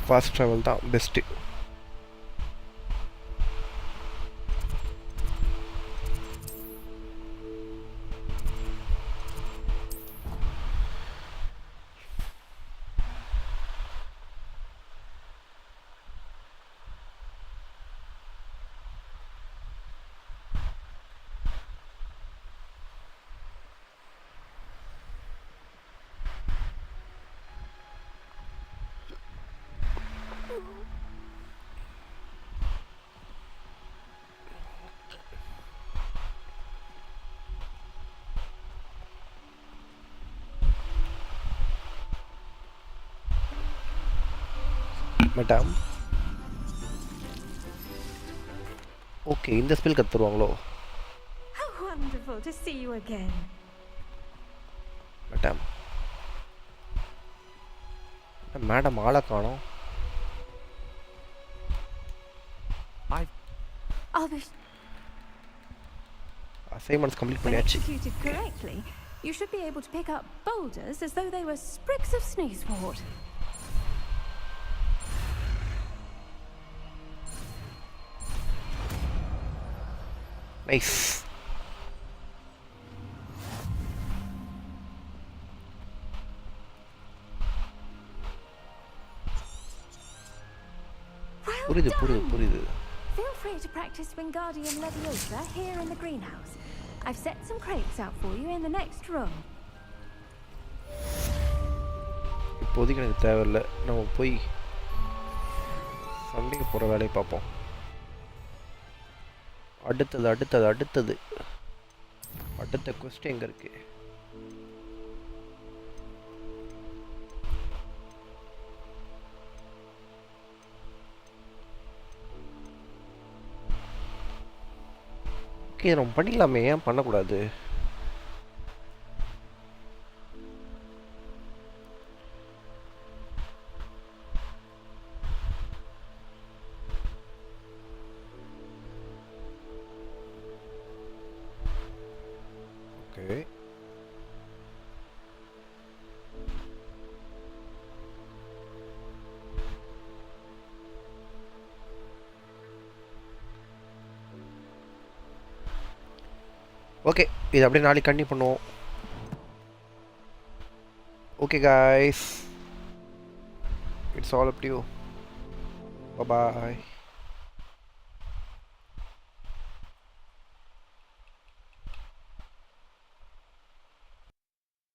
Speaker 1: Fast travel தான் best. Madam okay இந்த spell கத்துருவாங்களோ?
Speaker 18: How wonderful to see you again.
Speaker 1: மேடம் ஆளை காணோம். அசைன்மெண்ட்ஸ் கம்ப்ளீட் பண்ணியாச்சு.
Speaker 18: Executed correctly, you should be able to pick up boulders as though they were sprigs of sneezewort.
Speaker 1: Nice. புரியுது.
Speaker 18: Feel free to practice Wingardium Leviosa here in the greenhouse. I've set some crates out for you in the next room.
Speaker 1: இப்போதைக்கு எனக்கு தேவையில்லை. நம்ம போய் சண்டைக்கு போகிற வேலையை பார்ப்போம். அடுத்தது அடுத்த கொஸ்டின் எங்கே இருக்கு? ஓகே, நம்ம பண்ணிக்கலாமே, ஏன் பண்ணக்கூடாது? ஓகே, ஓகே, இது அப்படியே நாளைக்கு கண்டினியூ பண்ணுவோம். Okay guys, it's all up to you. Bye bye.